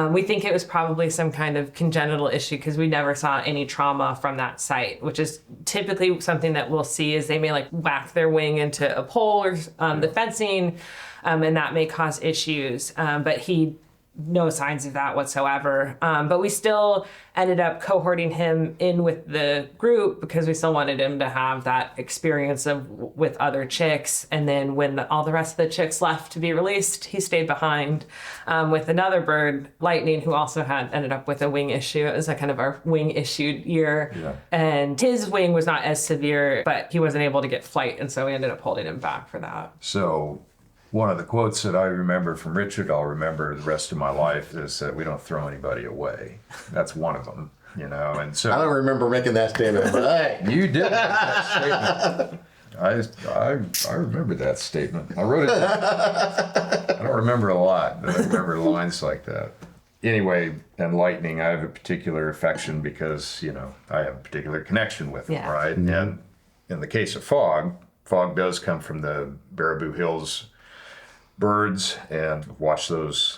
We think it was probably some kind of congenital issue because we never saw any trauma from that site, which is typically something that we'll see is they may like whack their wing into a pole or the fencing, and that may cause issues. But he no signs of that whatsoever. But we still ended up cohorting him in with the group because we still wanted him to have that experience with other chicks. And then when all the rest of the chicks left to be released, he stayed behind with another bird, Lightning, who also ended up with a wing issue. It was kind of our wing issued year. Yeah. And his wing was not as severe, but he wasn't able to get flight. And so we ended up holding him back for that. So one of the quotes that I remember from Richard, I'll remember the rest of my life, is that we don't throw anybody away. That's one of them, you know. And so I don't remember making that statement, but hey. You did make that statement. I remember that statement. I wrote it down. I don't remember a lot, but I remember lines like that. Anyway, and Lightning, I have a particular affection because, you know, I have a particular connection with him, right? Mm-hmm. And in the case of Fog does come from the Baraboo Hills birds, and watch those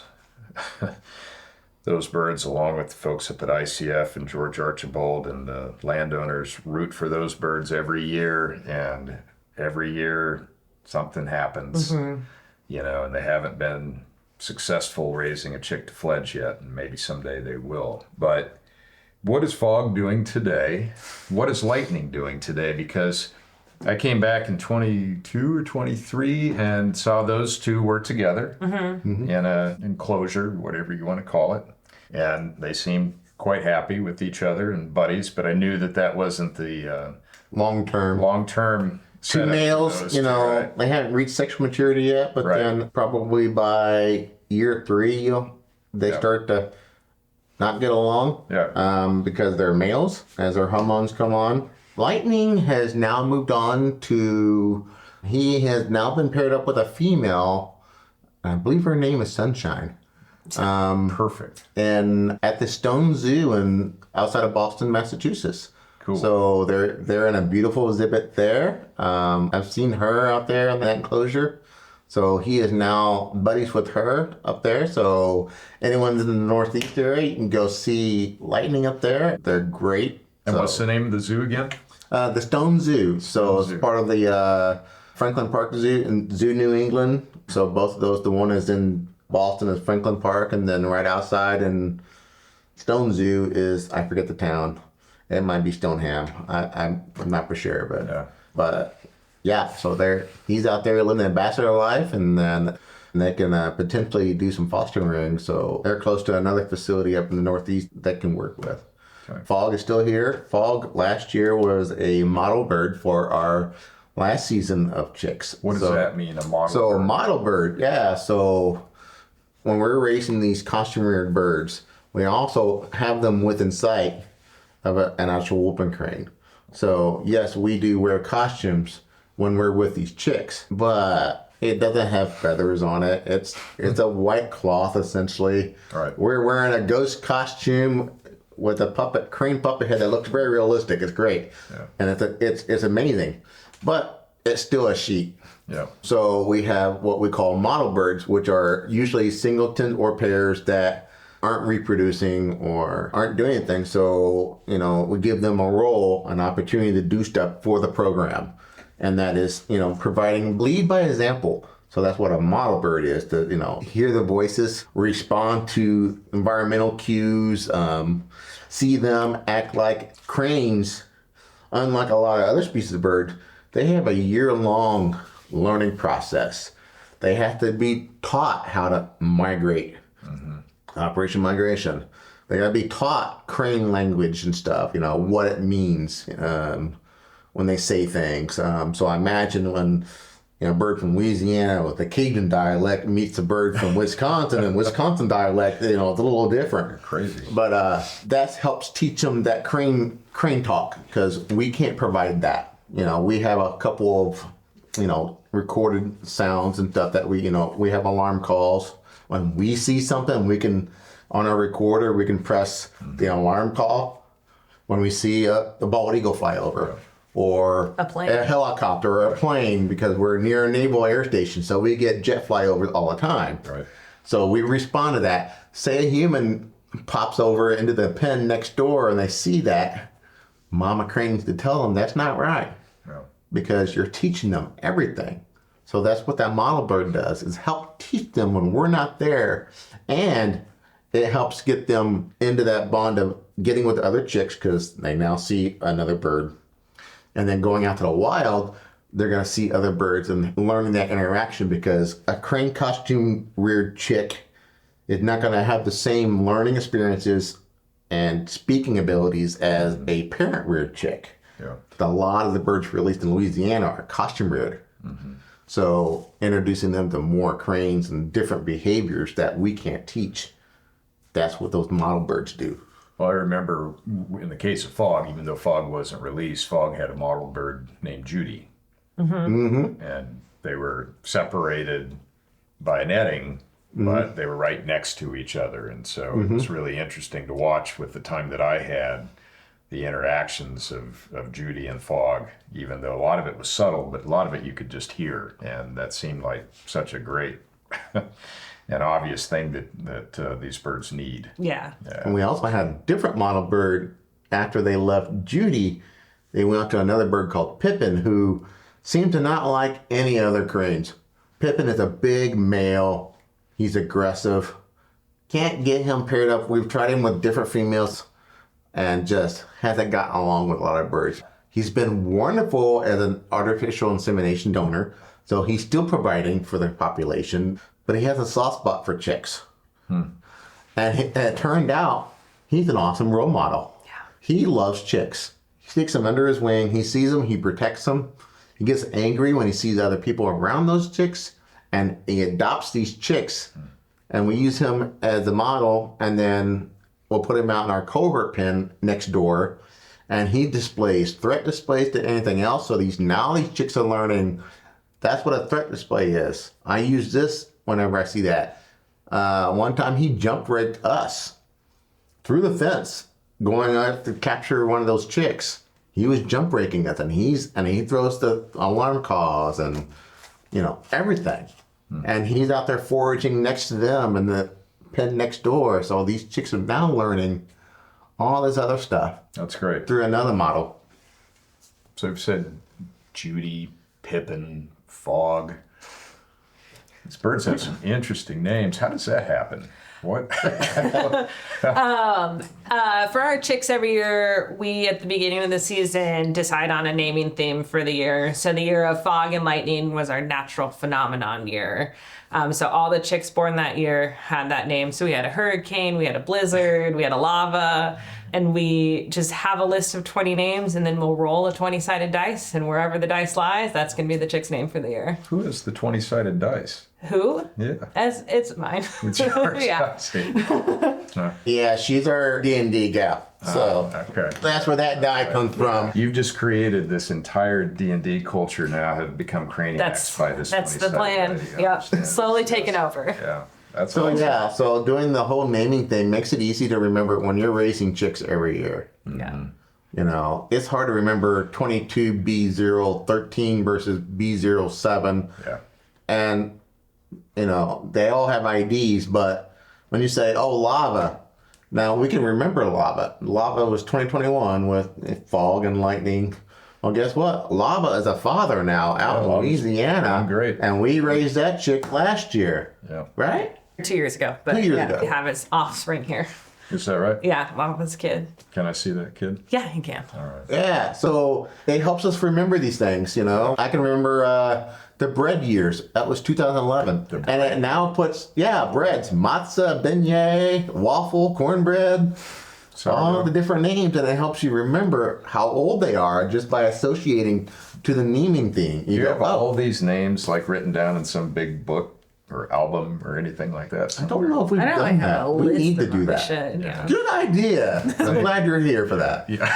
birds along with the folks up at ICF and George Archibald and the landowners root for those birds every year, and every year something happens, you know, and they haven't been successful raising a chick to fledge yet, and maybe someday they will. But what is Fog doing today? What is Lightning doing today? Because I came back in 22 or 23 and saw those two work together in an enclosure, whatever you want to call it. And they seemed quite happy with each other and buddies, but I knew that wasn't the long-term two males, you know, right? They haven't reached sexual maturity yet, but then probably by year 3, they start to not get along because they're males as their hormones come on. Lightning has now moved on he has now been paired up with a female. I believe her name is Sunshine. Perfect. And at the Stone Zoo outside of Boston, Massachusetts. Cool. So they're in a beautiful exhibit there. I've seen her out there in that enclosure. So he is now buddies with her up there. So anyone's in the Northeast area, you can go see Lightning up there. They're great. And what's the name of the zoo again? The Stone Zoo. So it's part of the Franklin Park Zoo and Zoo New England. So both of those, the one is in Boston is Franklin Park, and then right outside in Stone Zoo is, I forget the town. It might be Stoneham. I'm not for sure, but so he's out there living the ambassador life, and then they can potentially do some fostering. So they're close to another facility up in the Northeast that can work with. Okay. Fog is still here. Fog last year was a model bird for our last season of chicks. What does that mean, a model bird? So model bird, so when we're raising these costume-reared birds, we also have them within sight of an actual whooping crane. So yes, we do wear costumes when we're with these chicks, but it doesn't have feathers on it. It's a white cloth essentially. Right. We're wearing a ghost costume with a crane puppet head that looks very realistic. It's great, and it's amazing, but it's still a sheep. Yeah. So we have what we call model birds, which are usually singletons or pairs that aren't reproducing or aren't doing anything. So, we give them a role, an opportunity to do stuff for the program. And that is, lead by example. So that's what a model bird is, to, hear the voices, respond to environmental cues, see them act like cranes. Unlike a lot of other species of birds, they have a year-long learning process. They have to be taught how to migrate, Operation Migration. They got to be taught crane language and stuff, what it means when they say things. So I imagine when a bird from Louisiana with the Cajun dialect meets a bird from Wisconsin and Wisconsin dialect, it's a little different. Crazy. But that helps teach them that crane talk, because we can't provide that. We have a couple of, recorded sounds and stuff that we have alarm calls. When we see something, we can, on our recorder, we can press the alarm call when we see the bald eagle fly over. Or a helicopter or a plane, because we're near a naval air station, so we get jet flyovers all the time. Right. So we respond to that. Say a human pops over into the pen next door and they see that, Mama Crane needs to tell them that's not right. Yeah. Because you're teaching them everything. So that's what that model bird does, is help teach them when we're not there. And it helps get them into that bond of getting with other chicks, because they now see another bird. And then going out to the wild, they're going to see other birds and learning that interaction, because a crane costume reared chick is not going to have the same learning experiences and speaking abilities as a parent reared chick. Yeah. A lot of the birds released in Louisiana are costume reared. So introducing them to more cranes and different behaviors that we can't teach, that's what those model birds do. Well, I remember in the case of Fogg, even though Fogg wasn't released, Fogg had a model bird named Judy. And they were separated by netting, but they were right next to each other. And so it was really interesting to watch with the time that I had, the interactions of Judy and Fogg, even though a lot of it was subtle, but a lot of it you could just hear. And that seemed like such a great and obvious thing that these birds need. Yeah. And we also had a different model bird. After they left Judy, they went up to another bird called Pippin, who seemed to not like any other cranes. Pippin is a big male. He's aggressive. Can't get him paired up. We've tried him with different females and just hasn't gotten along with a lot of birds. He's been wonderful as an artificial insemination donor, so he's still providing for the population, but he has a soft spot for chicks. And it turned out he's an awesome role model. Yeah. He loves chicks. He sticks them under his wing. He sees them. He protects them. He gets angry when he sees other people around those chicks, and he adopts these chicks. And we use him as a model, and then we'll put him out in our covert pen next door, and he displays threat displays to anything else. So these chicks are learning that's what a threat display is. I use this whenever I see that. One time he jump rigged us through the fence, going out to capture one of those chicks. He was jump raking us, and he throws the alarm calls and everything. And he's out there foraging next to them in the pen next door. So these chicks are now learning all this other stuff. That's great. Through another model. So you've said Judy, Pippin, Fogg. These birds have some interesting names. How does that happen? What? For our chicks every year, we, at the beginning of the season, decide on a naming theme for the year. So the year of fog and lightning was our natural phenomenon year. So all the chicks born that year had that name. So we had a hurricane, we had a blizzard, we had a lava, and we just have a list of 20 names, and then we'll roll a 20-sided dice, and wherever the dice lies, that's going to be the chick's name for the year. Who is the 20-sided dice? Who? Yeah. As it's mine. It's yours. Yeah. I see. Yeah, she's our D&D gal. So Okay. that's where that die comes from. You've just created this entire D&D culture now have become craniacs by this That's the 27th plan. lady, I Yep. understand. Slowly taking over. Yeah. That's So awesome. yeah, so doing the whole naming thing makes it easy to remember when you're raising chicks every year. Yeah. You know, it's hard to remember 22B013 versus B07. Yeah. And, you know, they all have IDs, but when you say, oh, lava, now we can remember lava. Lava was 2021 with fog and lightning. Well, guess what? Lava is a father now out in Louisiana. Great. And we raised that chick last year. Yeah. Right? 2 years ago. But 2 years yeah, ago. we have his offspring here. Is that right? Yeah, Mama's kid. Can I see that kid? Yeah, he can. All right. Yeah, so it helps us remember these things, you know. I can remember the bread years. That was 2011. And it now puts, breads, matzah, beignet, waffle, cornbread, all the different names. And it helps you remember how old they are just by associating to the naming thing. Do you have all these names like written down in some big book or album or anything like that? I don't know if we've I don't done really have that. a We list need to of do them. We that. should, yeah. Good idea. I'm glad you're here for that. Yeah.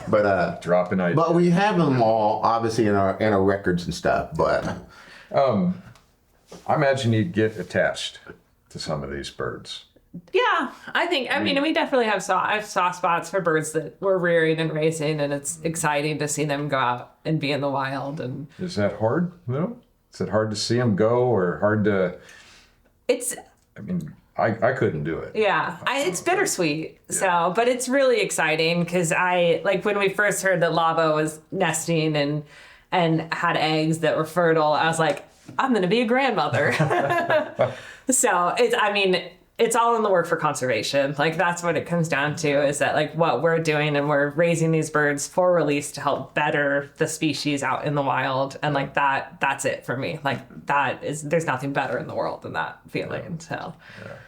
But Dropping ideas. but we have them all obviously in our records and stuff. But I imagine you'd get attached to some of these birds. Yeah, I mean, we definitely have soft spots for birds that we're rearing and raising, and it's exciting to see them go out and be in the wild. And Is that hard? No? Is it hard to see them go or hard to... it's, I mean, I couldn't do it. yeah, it's bittersweet. So, but it's really exciting because when we first heard that Lava was nesting and had eggs that were fertile, I was like, I'm going to be a grandmother. So it's all in the work for conservation. Like, that's what it comes down to, is that like what we're doing, and we're raising these birds for release to help better the species out in the wild. And like that's it for me. Like, there's nothing better in the world than that feeling.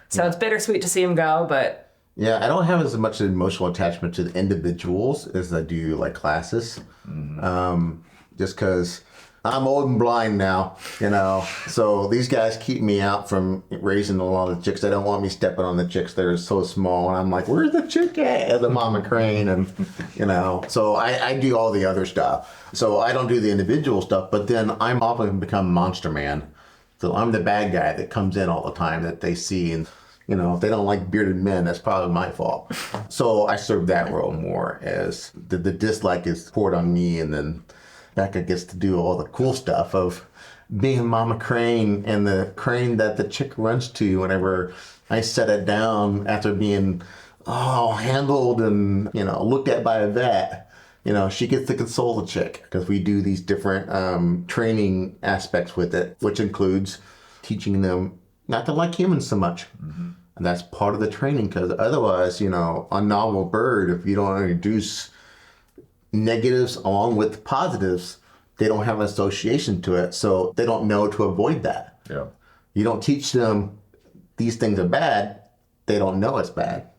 So it's bittersweet to see them go, but yeah, I don't have as much emotional attachment to the individuals as I do like classes. Just because I'm old and blind now, you know. So these guys keep me out from raising a lot of the chicks. They don't want me stepping on the chicks that are so small. And I'm like, where's the chick at? The mama crane. And, you know, so I do all the other stuff. So I don't do the individual stuff, but then I'm often become Monster Man. So I'm the bad guy that comes in all the time that they see. And, you know, if they don't like bearded men, that's probably my fault. So I serve that role more, as the dislike is poured on me, and then Becca gets to do all the cool stuff of being Mama Crane and the crane that the chick runs to whenever I set it down after being handled and, you know, looked at by a vet. You know, she gets to console the chick because we do these different training aspects with it, which includes teaching them not to like humans so much. And that's part of the training, because otherwise, you know, a novel bird, if you don't introduce negatives along with positives, they don't have an association to it, so they don't know to avoid that. Yeah. You don't teach them these things are bad, they don't know it's bad.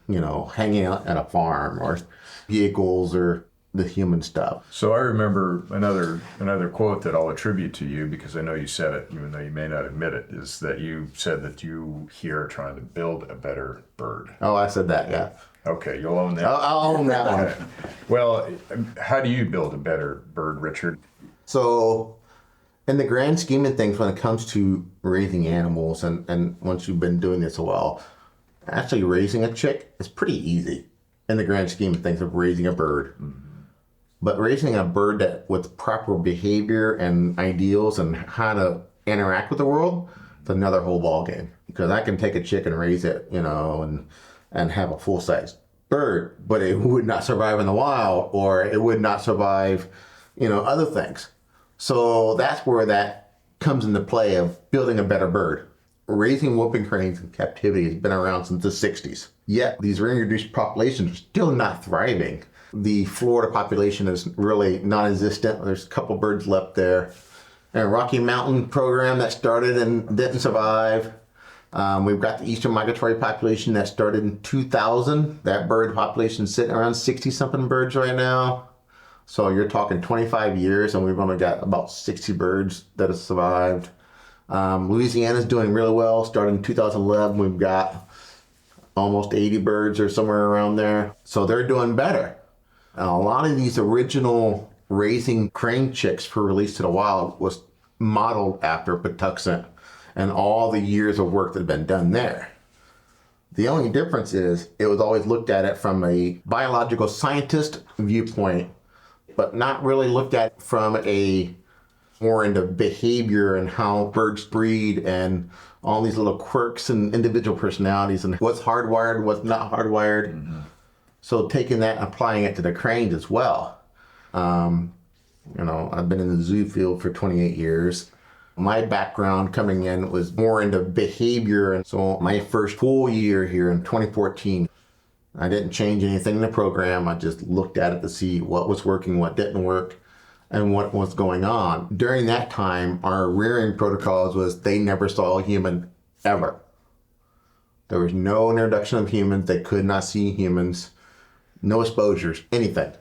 You know, hanging out at a farm or vehicles or the human stuff. So I remember another quote that I'll attribute to you, because I know you said it, even though you may not admit it, is that you said that you here are trying to build a better bird. Oh, I said that, yeah. Okay, you'll own that. I'll own that one. Well, how do you build a better bird, Richard? So, in the grand scheme of things, when it comes to raising animals, and once you've been doing this a while, actually raising a chick is pretty easy in the grand scheme of things of raising a bird. But raising a bird that with proper behavior and ideals and how to interact with the world, it's another whole ball game. Because I can take a chick and raise it, you know, and have a full-size bird, but it would not survive in the wild, or it would not survive, you know, other things. So that's where that comes into play of building a better bird. Raising whooping cranes in captivity has been around since the 60s. Yet these reintroduced populations are still not thriving. The Florida population is really non-existent. There's a couple birds left there. And a Rocky Mountain program that started and didn't survive. We've got the Eastern migratory population that started in 2000. That bird population is sitting around 60-something birds right now. So you're talking 25 years, and we've only got about 60 birds that have survived. Louisiana's doing really well. Starting in 2011, we've got almost 80 birds or somewhere around there. So they're doing better. And a lot of these original raising crane chicks for release to the wild was modeled after Patuxent and all the years of work that had been done there. The only difference is it was always looked at it from a biological scientist viewpoint, but not really looked at from a more into behavior and how birds breed and all these little quirks and individual personalities and what's hardwired, what's not hardwired. Mm-hmm. So taking that and applying it to the cranes as well. I've been in the zoo field for 28 years. My background coming in was more into behavior. And so my first full year here in 2014, I didn't change anything in the program. I just looked at it to see what was working, what didn't work, and what was going on. During that time, our rearing protocols was they never saw a human ever. There was no introduction of humans. They could not see humans, no exposures, anything.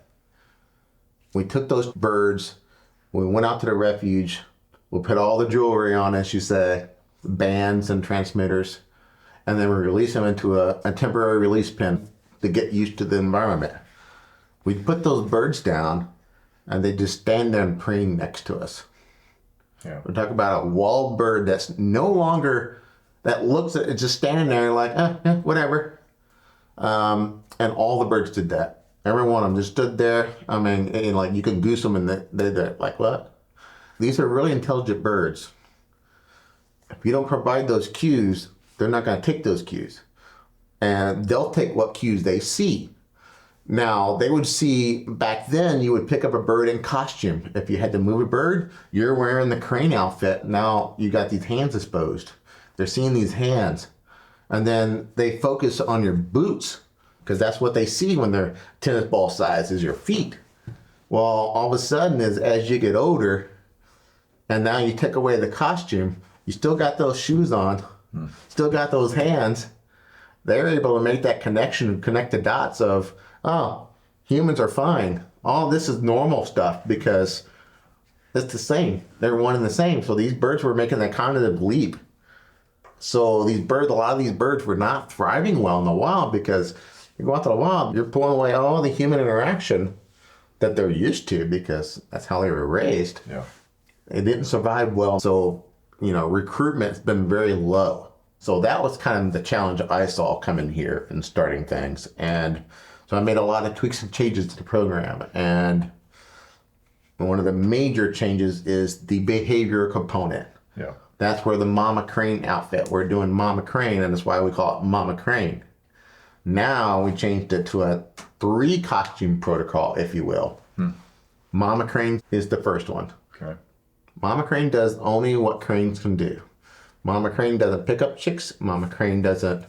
We took those birds, we went out to the refuge, we put all the jewelry on, as you say, bands and transmitters, and then we release them into a temporary release pen to get used to the environment. We put those birds down, and they just stand there and preen next to us. Yeah. We're talking about a wild bird that's no longer, that looks at it, just standing there like, whatever. And all the birds did that. Every one of them just stood there. I mean, and like you could goose them and they're like, what? These are really intelligent birds. If you don't provide those cues, they're not going to take those cues. And they'll take what cues they see. Now, they would see, back then, you would pick up a bird in costume. If you had to move a bird, you're wearing the crane outfit. Now you got these hands exposed. They're seeing these hands. And then they focus on your boots, because that's what they see when they're tennis ball size, is your feet. Well, all of a sudden, as you get older, and now you take away the costume, you still got those shoes on, still got those hands. They're able to make that connection, connect the dots of, oh, humans are fine. All this is normal stuff because it's the same. They're one and the same. So these birds were making that cognitive leap. So these birds, a lot of these birds were not thriving well in the wild because you go out to the wild, you're pulling away all the human interaction that they're used to because that's how they were raised. Yeah. They didn't survive well. So, recruitment's been very low. So that was kind of the challenge I saw coming here and starting things. And so I made a lot of tweaks and changes to the program. And one of the major changes is the behavior component. Yeah. That's where the mama crane outfit, we're doing mama crane, and that's why we call it mama crane. Now we changed it to a 3 costume protocol, if you will. Mama crane is the first one. Okay. Mama crane does only what cranes can do. Mama crane doesn't pick up chicks. Mama crane doesn't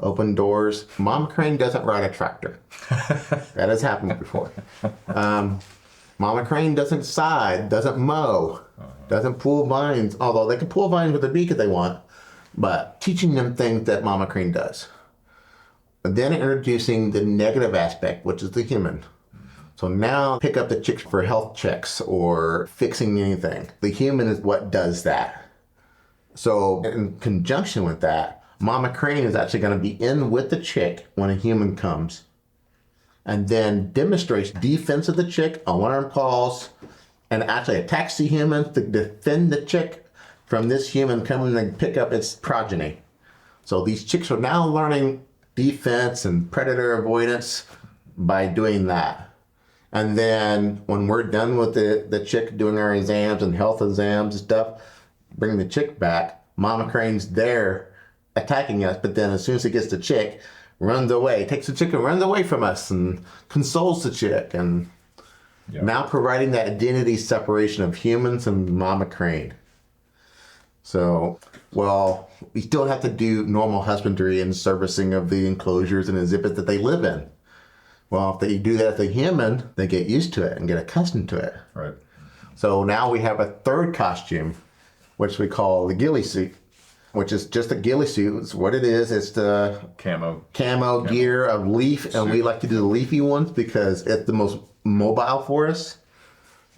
open doors. Mama crane doesn't ride a tractor. That has happened before. Mama crane doesn't side, doesn't mow, doesn't pull vines, although they can pull vines with a beak if they want, but teaching them things that mama crane does. But then introducing the negative aspect, which is the human. So now pick up the chicks for health checks or fixing anything. The human is what does that. So in conjunction with that, mama crane is actually going to be in with the chick when a human comes and then demonstrates defense of the chick, alarm calls, and actually attacks the human to defend the chick from this human coming to pick up its progeny. So these chicks are now learning defense and predator avoidance by doing that. And then when we're done with the chick doing our exams and health exams and stuff, bring the chick back, mama crane's there attacking us, but then as soon as it gets the chick, runs away, takes the chick and runs away from us and consoles the chick, and now providing that identity separation of humans and mama crane. So, we still have to do normal husbandry and servicing of the enclosures and exhibits that they live in. Well, if they do that as a human, they get used to it and get accustomed to it. Right. So now we have a 3rd costume, which we call the ghillie suit, which is just a ghillie suit. It's what it is. It's the camo gear of leaf, and we like to do the leafy ones because it's the most mobile for us.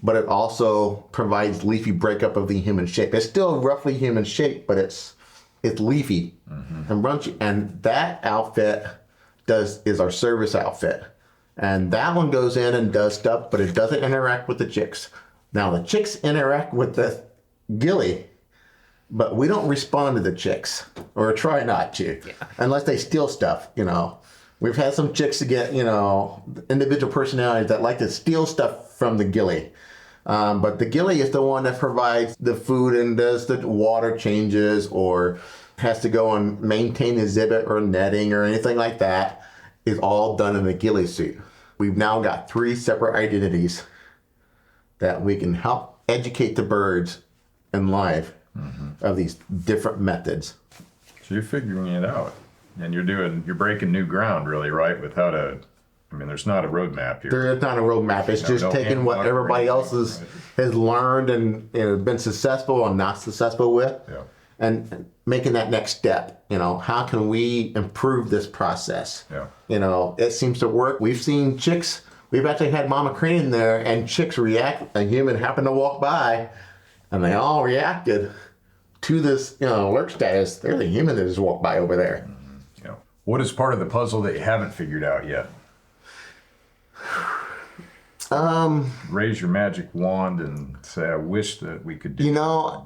but it also provides leafy breakup of the human shape. It's still roughly human shape, but it's leafy and brunchy. And that outfit is our service outfit. And that one goes in and does stuff, but it doesn't interact with the chicks. Now the chicks interact with the ghillie, but we don't respond to the chicks, or try not to, unless they steal stuff, We've had some chicks to get, individual personalities that like to steal stuff from the ghillie. But the ghillie is the one that provides the food and does the water changes, or has to go and maintain exhibit or netting or anything like that, is all done in the ghillie suit. We've now got 3 separate identities that we can help educate the birds in life of these different methods. So you're figuring it out, and you're breaking new ground, really, right? There's not a roadmap here. There is not a roadmap. It's just taking what everybody else has learned and been successful or not successful with, and making that next step. How can we improve this process? It seems to work. We've seen chicks. We've actually had mama crane in there, and chicks react. A human happened to walk by, and they all reacted to this, alert status. They're the human that just walked by over there. What is part of the puzzle that you haven't figured out yet? Raise your magic wand and say, I wish that we could do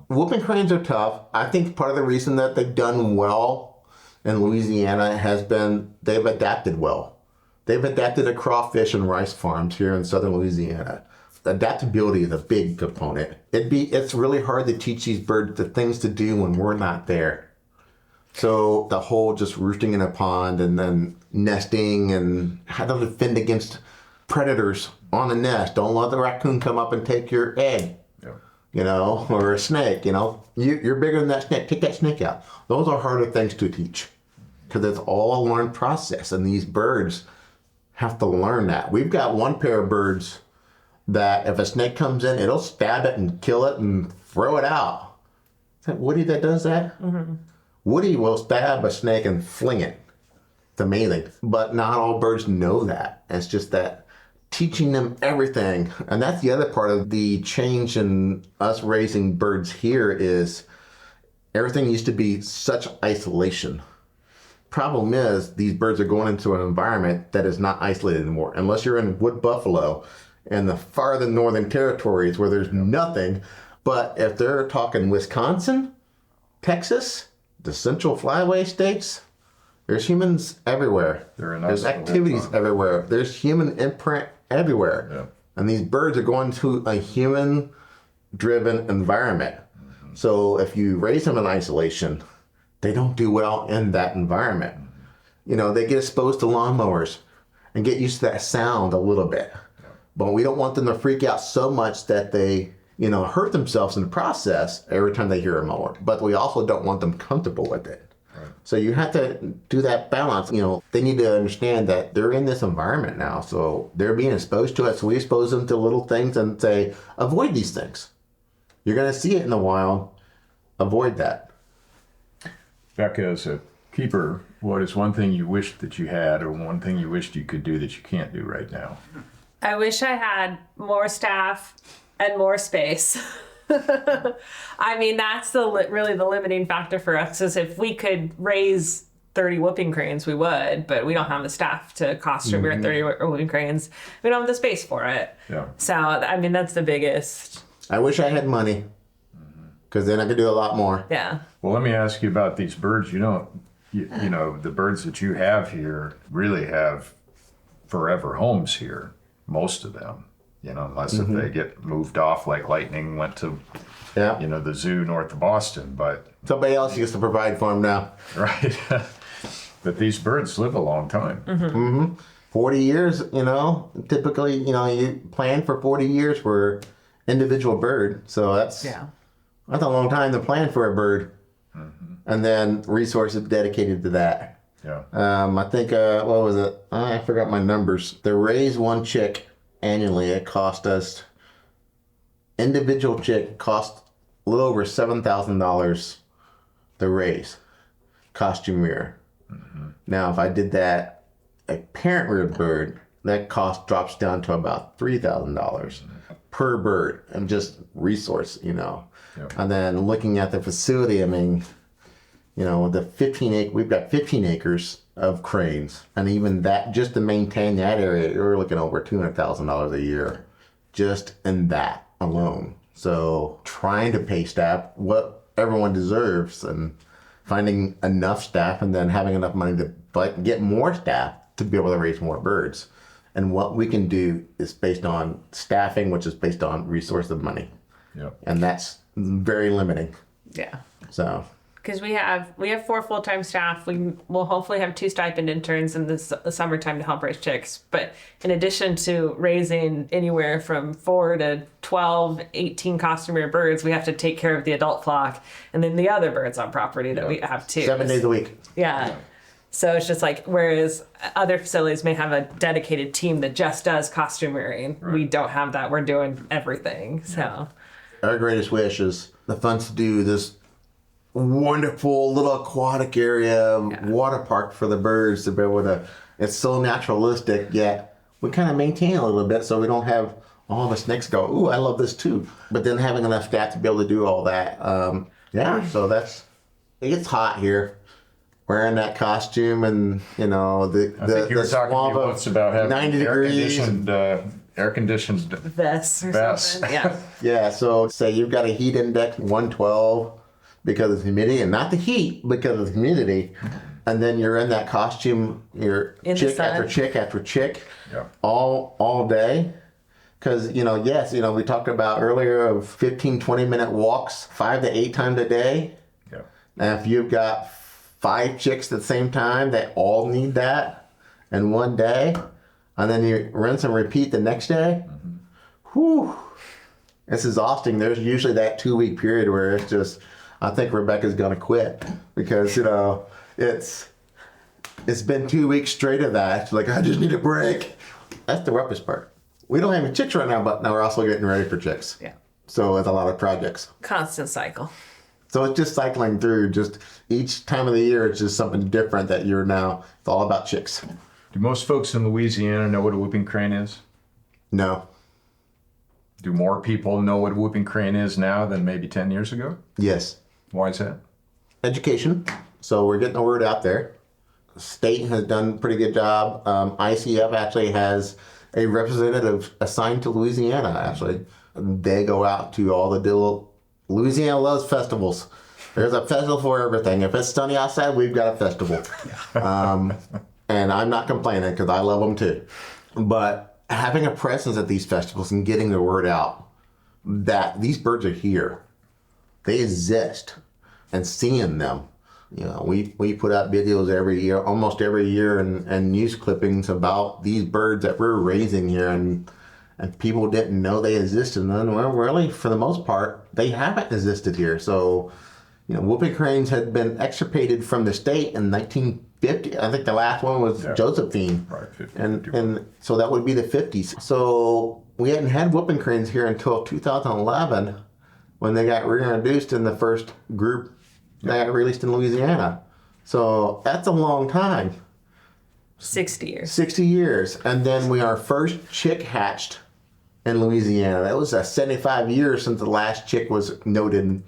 whooping cranes are tough. I think part of the reason that they've done well in Louisiana has been they've adapted well. They've adapted to crawfish and rice farms here in southern Louisiana. Adaptability is a big component. It's really hard to teach these birds the things to do when we're not there. So the whole just roosting in a pond and then nesting and how to defend against predators on the nest. Don't let the raccoon come up and take your egg, or a snake, You're bigger than that snake. Take that snake out. Those are harder things to teach because it's all a learned process, and these birds have to learn that. We've got one pair of birds that if a snake comes in, it'll stab it and kill it and throw it out. Is that Woody that does that? Mm-hmm. Woody will stab a snake and fling it. It's amazing. But not all birds know that. It's just that teaching them everything. And that's the other part of the change in us raising birds here is everything used to be such isolation. Problem is, these birds are going into an environment that is not isolated anymore. Unless you're in wood buffalo in the farther northern territories where there's nothing. But if they're talking Wisconsin, Texas, the central flyway states, there's humans everywhere. There's activities everywhere. There's human imprint everywhere. Yeah. And these birds are going to a human-driven environment. Mm-hmm. So if you raise them in isolation, they don't do well in that environment. Mm-hmm. They get exposed to lawnmowers and get used to that sound a little bit. Yeah. But we don't want them to freak out so much that they, hurt themselves in the process every time they hear a mower. But we also don't want them comfortable with it. So you have to do that balance. They need to understand that they're in this environment now. So they're being exposed to it. So we expose them to little things and say, avoid these things. You're going to see it in the wild. Avoid that. Becca, as a keeper, what is one thing you wished that you had, or one thing you wished you could do that you can't do right now? I wish I had more staff and more space. That's really the limiting factor for us, is if we could raise 30 whooping cranes, we would, but we don't have the staff to cost sugar 30 whooping cranes. We don't have the space for it. Yeah. So, that's the biggest. I wish I had money, because then I could do a lot more. Yeah. Well, let me ask you about these birds. The birds that you have here really have forever homes here, most of them. Unless if they get moved off like lightning went to, the zoo north of Boston. But somebody else gets to provide for them now. Right. But these birds live a long time. Mm-hmm. Mm-hmm. 40 years, typically, you plan for 40 years for individual bird. So that's a long time to plan for a bird. Mm-hmm. And then resources dedicated to that. Yeah. I think, what was it? I forgot my numbers. To raise one chick annually, it cost us, individual chick cost a little over $7,000 to raise, costume rear. Mm-hmm. Now, if I did that, a parent reared bird, that cost drops down to about $3,000. per bird and just resource, you know. Yep. And then looking at the facility, I mean, you know, we've got 15 acres of cranes. And even that, just to maintain that area, you're looking over $200,000 a year just in that alone. So trying to pay staff what everyone deserves and finding enough staff and then having enough money to get more staff to be able to raise more birds. And what we can do is based on staffing, which is based on resource of money. Yep. And that's very limiting. Yeah. So. Because we have 4 full-time staff. We will hopefully have 2 stipend interns in the summertime to help raise chicks. But in addition to raising anywhere from 4 to 12, 18 costumer birds, we have to take care of the adult flock and then the other birds on property that we have too. 7 days a week. Yeah. So it's just like, whereas other facilities may have a dedicated team that just does costumery, we don't have that. We're doing everything. So our greatest wish is the funds to do this wonderful little aquatic area, water park for the birds to be able to, it's so naturalistic, yet we kind of maintain a little bit so we don't have all the snakes go, ooh, I love this too. But then having enough staff to be able to do all that. So it gets hot here. Wearing that costume and, you know, the talking to me once about having 90 degrees. Air-conditioned vests or vests. something. Yeah. Yeah, so say you've got a heat index 112 because of the humidity, and not the heat, because of the humidity. And then you're in that costume, you're In the chick sun. after chick after chick, Yeah. all day. Because, you know, yes, you know, we talked about earlier of 15, 20-minute walks 5 to 8 times a day. Yeah. And if you've got 5 chicks at the same time, they all need that in one day. And then you rinse and repeat the next day. Whew. It's exhausting. There's usually that 2-week period where it's just, I think Rebecca's going to quit because, you know, it's been 2 weeks straight of that. She's like, I just need a break. That's the roughest part. We don't have any chicks right now, but now we're also getting ready for chicks. Yeah. So it's a lot of projects. Constant cycle. So it's just cycling through. Just each time of the year, it's just something different that you're now, it's all about chicks. Do most folks in Louisiana know what a whooping crane is? No. Do more people know what a whooping crane is now than maybe 10 years ago? Yes. Why is that? Education. So we're getting the word out there. The state has done a pretty good job. ICF actually has a representative assigned to Louisiana, actually. They go out to all the Louisiana loves festivals. There's a festival for everything. If it's sunny outside, we've got a festival. And I'm not complaining because I love them too. But having a presence at these festivals and getting the word out that these birds are here, they exist, and seeing them. You know, we put out videos every year, almost every year, and news clippings about these birds that we're raising here, and people didn't know they existed. And well, really, for the most part, they haven't existed here. So, you know, whooping cranes had been extirpated from the state in 1950. I think the last one was Josephine. Right, 50, and so that would be the 50s. So we hadn't had whooping cranes here until 2011 when they got reintroduced in the first group that got released in Louisiana. So that's a long time. 60 years. 60 years. And then our first chick hatched in Louisiana. That was 75 years since the last chick was noted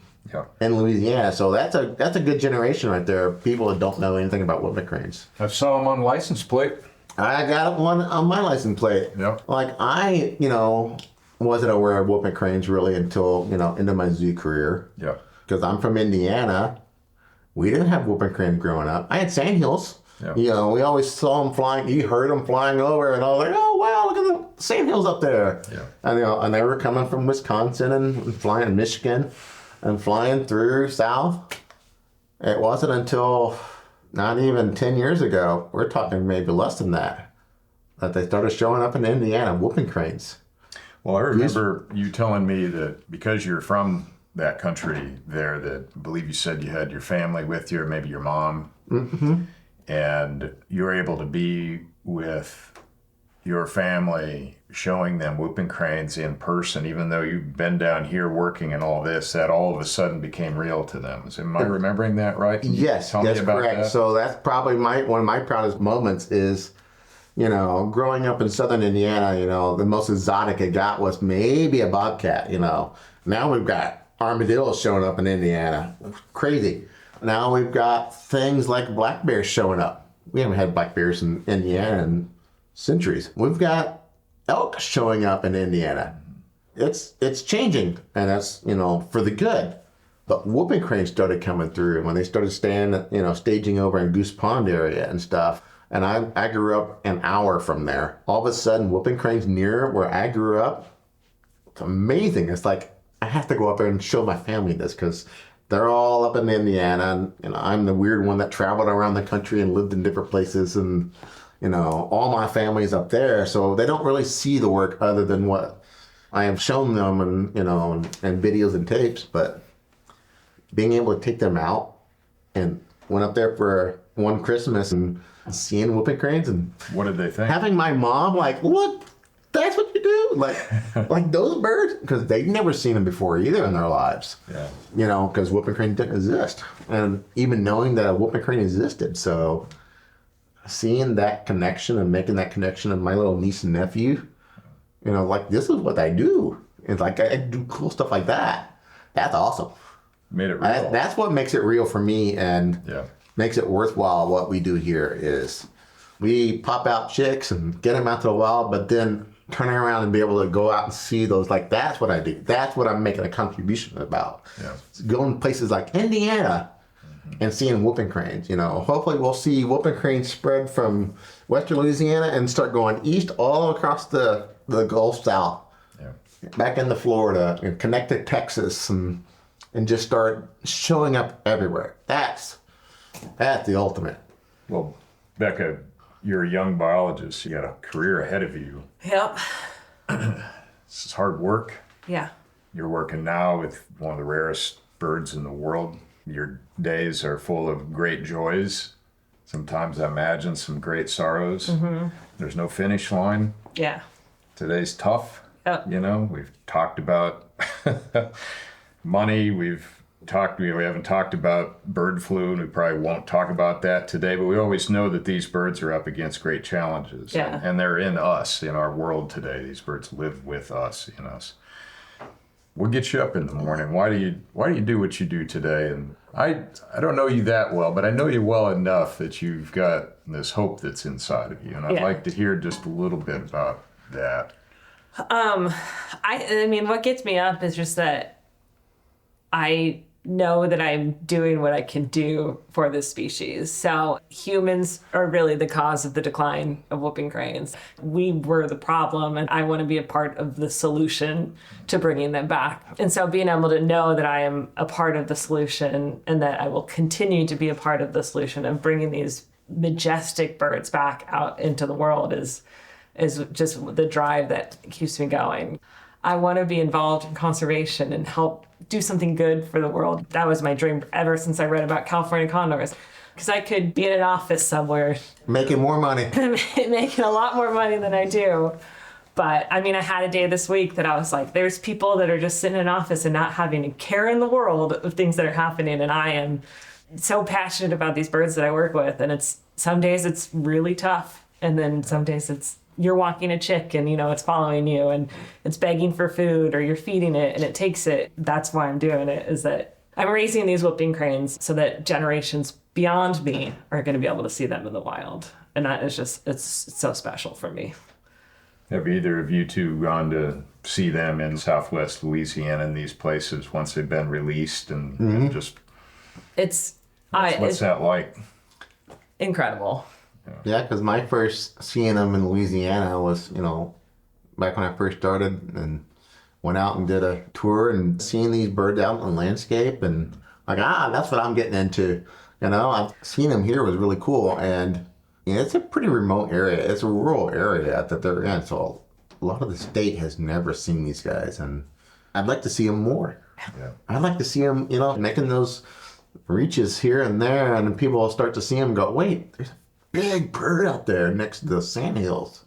in Louisiana. So that's a good generation right there of people that don't know anything about whooping cranes. I saw them on license plate. I got one on my license plate. Yep. Like I, wasn't aware of whooping cranes really until, into my zoo career. Yeah. Because I'm from Indiana. We didn't have whooping cranes growing up. I had sandhills. Yeah. We always saw them flying. You heard them flying over, and I was like, "Oh wow, look at the sandhills up there!" Yeah. And they were coming from Wisconsin and flying in Michigan, and flying through south. It wasn't until not even 10 years ago, we're talking maybe less than that they started showing up in Indiana, whooping cranes. Well, I remember you telling me that because you're from that country there, that I believe you said you had your family with you, or maybe your mom. Mm-hmm. And you were able to be with your family, showing them whooping cranes in person, even though you've been down here working and all this, that all of a sudden became real to them. Am I remembering that right? Can you Yes, tell that's me about correct. that? So that's probably one of my proudest moments is growing up in southern Indiana, the most exotic it got was maybe a bobcat, Now we've got armadillos showing up in Indiana. Crazy. Now we've got things like black bears showing up. We haven't had black bears in Indiana in centuries. We've got elk showing up in Indiana. It's changing, and that's, for the good. But whooping cranes started coming through, and when they started staging over in Goose Pond area and stuff. And I grew up an hour from there. All of a sudden, whooping cranes near where I grew up, it's amazing. It's like, I have to go up there and show my family this because they're all up in Indiana. And, I'm the weird one that traveled around the country and lived in different places. And, all my family's up there. So they don't really see the work other than what I have shown them and, and videos and tapes. But being able to take them out and went up there for one Christmas and seeing whooping cranes and what did they think? Having my mom like, what? That's what you do? Like those birds? Because they'd never seen them before either in their lives. Yeah. Because whooping crane didn't exist. And even knowing that a whooping crane existed. So seeing that connection and making that connection of my little niece and nephew, this is what I do. It's like I do cool stuff like that. That's awesome. Made it real. That's what makes it real for me and makes it worthwhile. What we do here is we pop out chicks and get them out to the wild, but then turning around and be able to go out and see those, that's what I do. That's what I'm making a contribution about. Yeah. Going to places like Indiana and seeing whooping cranes. Hopefully we'll see whooping cranes spread from western Louisiana and start going east all across the Gulf South, back into Florida and connect to Texas and just start showing up everywhere. That's the ultimate. Well, Becca, you're a young biologist. You got a career ahead of you. Yep. This is hard work. Yeah. You're working now with one of the rarest birds in the world. Your days are full of great joys. Sometimes I imagine some great sorrows. Mm-hmm. There's no finish line. Yeah. Today's tough. Yep. We've talked about money. We haven't talked about bird flu, and we probably won't talk about that today, but we always know that these birds are up against great challenges. Yeah. And they're in us, in our world today. These birds live with us, in us. What gets you up in the morning? Why do you do what you do today? And I don't know you that well, but I know you well enough that you've got this hope that's inside of you. And I'd like to hear just a little bit about that. I mean, what gets me up is just that I know that I'm doing what I can do for this species. So humans are really the cause of the decline of whooping cranes. We were the problem, and I want to be a part of the solution to bringing them back. And so being able to know that I am a part of the solution and that I will continue to be a part of the solution of bringing these majestic birds back out into the world is just the drive that keeps me going. I want to be involved in conservation and help do something good for the world. That was my dream ever since I read about California condors. Because I could be in an office somewhere. Making more money. Making a lot more money than I do. But I mean, I had a day this week that I was like, there's people that are just sitting in an office and not having a care in the world of things that are happening. And I am so passionate about these birds that I work with. And some days it's really tough. And then some days you're walking a chick and, it's following you and it's begging for food or you're feeding it and it takes it. That's why I'm doing it, is that I'm raising these whooping cranes so that generations beyond me are going to be able to see them in the wild. And that is it's so special for me. Have either of you two gone to see them in Southwest Louisiana in these places once they've been released and just... What's that like? Incredible. Yeah, because my first seeing them in Louisiana was, back when I first started and went out and did a tour and seeing these birds out in the landscape and that's what I'm getting into. I've seen them here was really cool. And it's a pretty remote area. It's a rural area that they're in. So a lot of the state has never seen these guys. And I'd like to see them more. Yeah. I'd like to see them, making those reaches here and there. And people will start to see them and go, wait, there's a big bird out there next to the sandhills.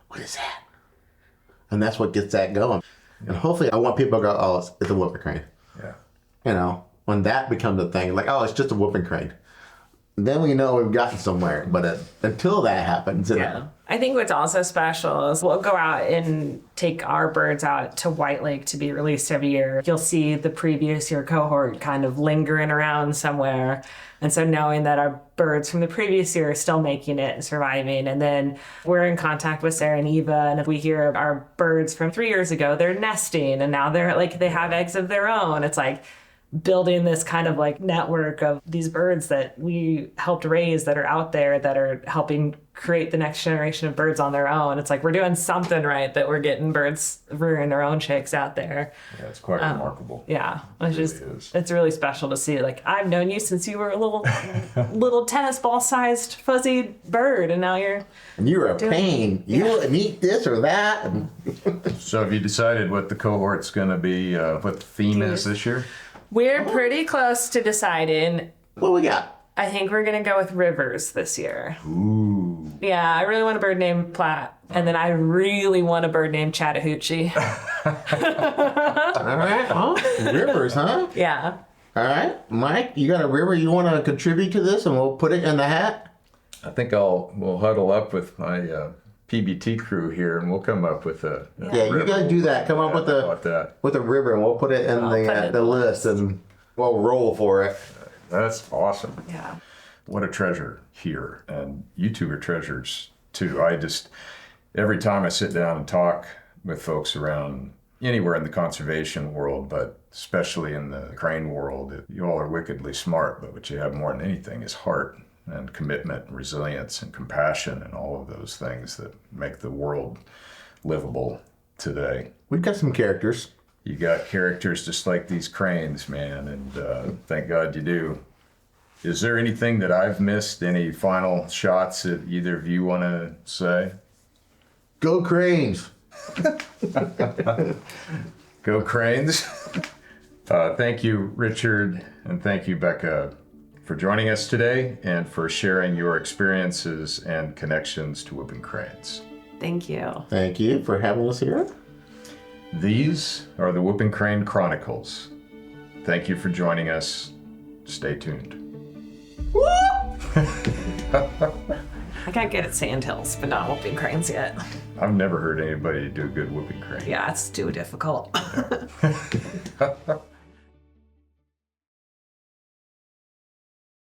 What is that? And that's what gets that going. And hopefully I want people to go, oh, it's a whooping crane. Yeah. When that becomes a thing, like, oh, it's just a whooping crane. then we know we've gotten somewhere. But until that happens, I think what's also special is we'll go out and take our birds out to White Lake to be released every year. You'll see the previous year cohort kind of lingering around somewhere. And so knowing that our birds from the previous year are still making it and surviving. And then we're in contact with Sarah and Eva. And if we hear our birds from 3 years ago, they're nesting and now they're like, they have eggs of their own. It's like building this kind of like network of these birds that we helped raise that are out there that are helping create the next generation of birds on their own. It's like we're doing something right that we're getting birds rearing their own chicks out there. Yeah, it's quite remarkable. Yeah, Is. it's really special to see. Like I've known you since you were a little tennis ball sized fuzzy bird, and now you're. And you were a pain. You wouldn't eat this or that. So have you decided what the cohort's going to be, what the theme is this year? We're pretty close to deciding. What we got? I think we're going to go with rivers this year. Ooh. Yeah, I really want a bird named Platte. And then I really want a bird named Chattahoochee. All right. Oh, rivers, huh? Yeah. All right. Mike, you got a river you want to contribute to this and we'll put it in the hat? I think we'll huddle up with my PBT crew here and we'll come up with a Yeah, you guys do that. Come up with a river and we'll put it in the list and we'll roll for it. That's awesome. Yeah. What a treasure here. And you two are treasures too. Every time I sit down and talk with folks around anywhere in the conservation world, but especially in the crane world, you all are wickedly smart, but what you have more than anything is heart and commitment and resilience and compassion and all of those things that make the world livable today. We've got some characters. You got characters just like these cranes, man, and thank God you do. Is there anything that I've missed? Any final shots that either of you want to say? Go cranes. Go cranes. Thank you, Richard, and thank you, Becca, for joining us today and for sharing your experiences and connections to whooping cranes. Thank you. Thank you for having us here. These are the Whooping Crane Chronicles. Thank you for joining us. Stay tuned. I got good at sandhills, but not whooping cranes yet. I've never heard anybody do a good whooping crane. Yeah, it's too difficult.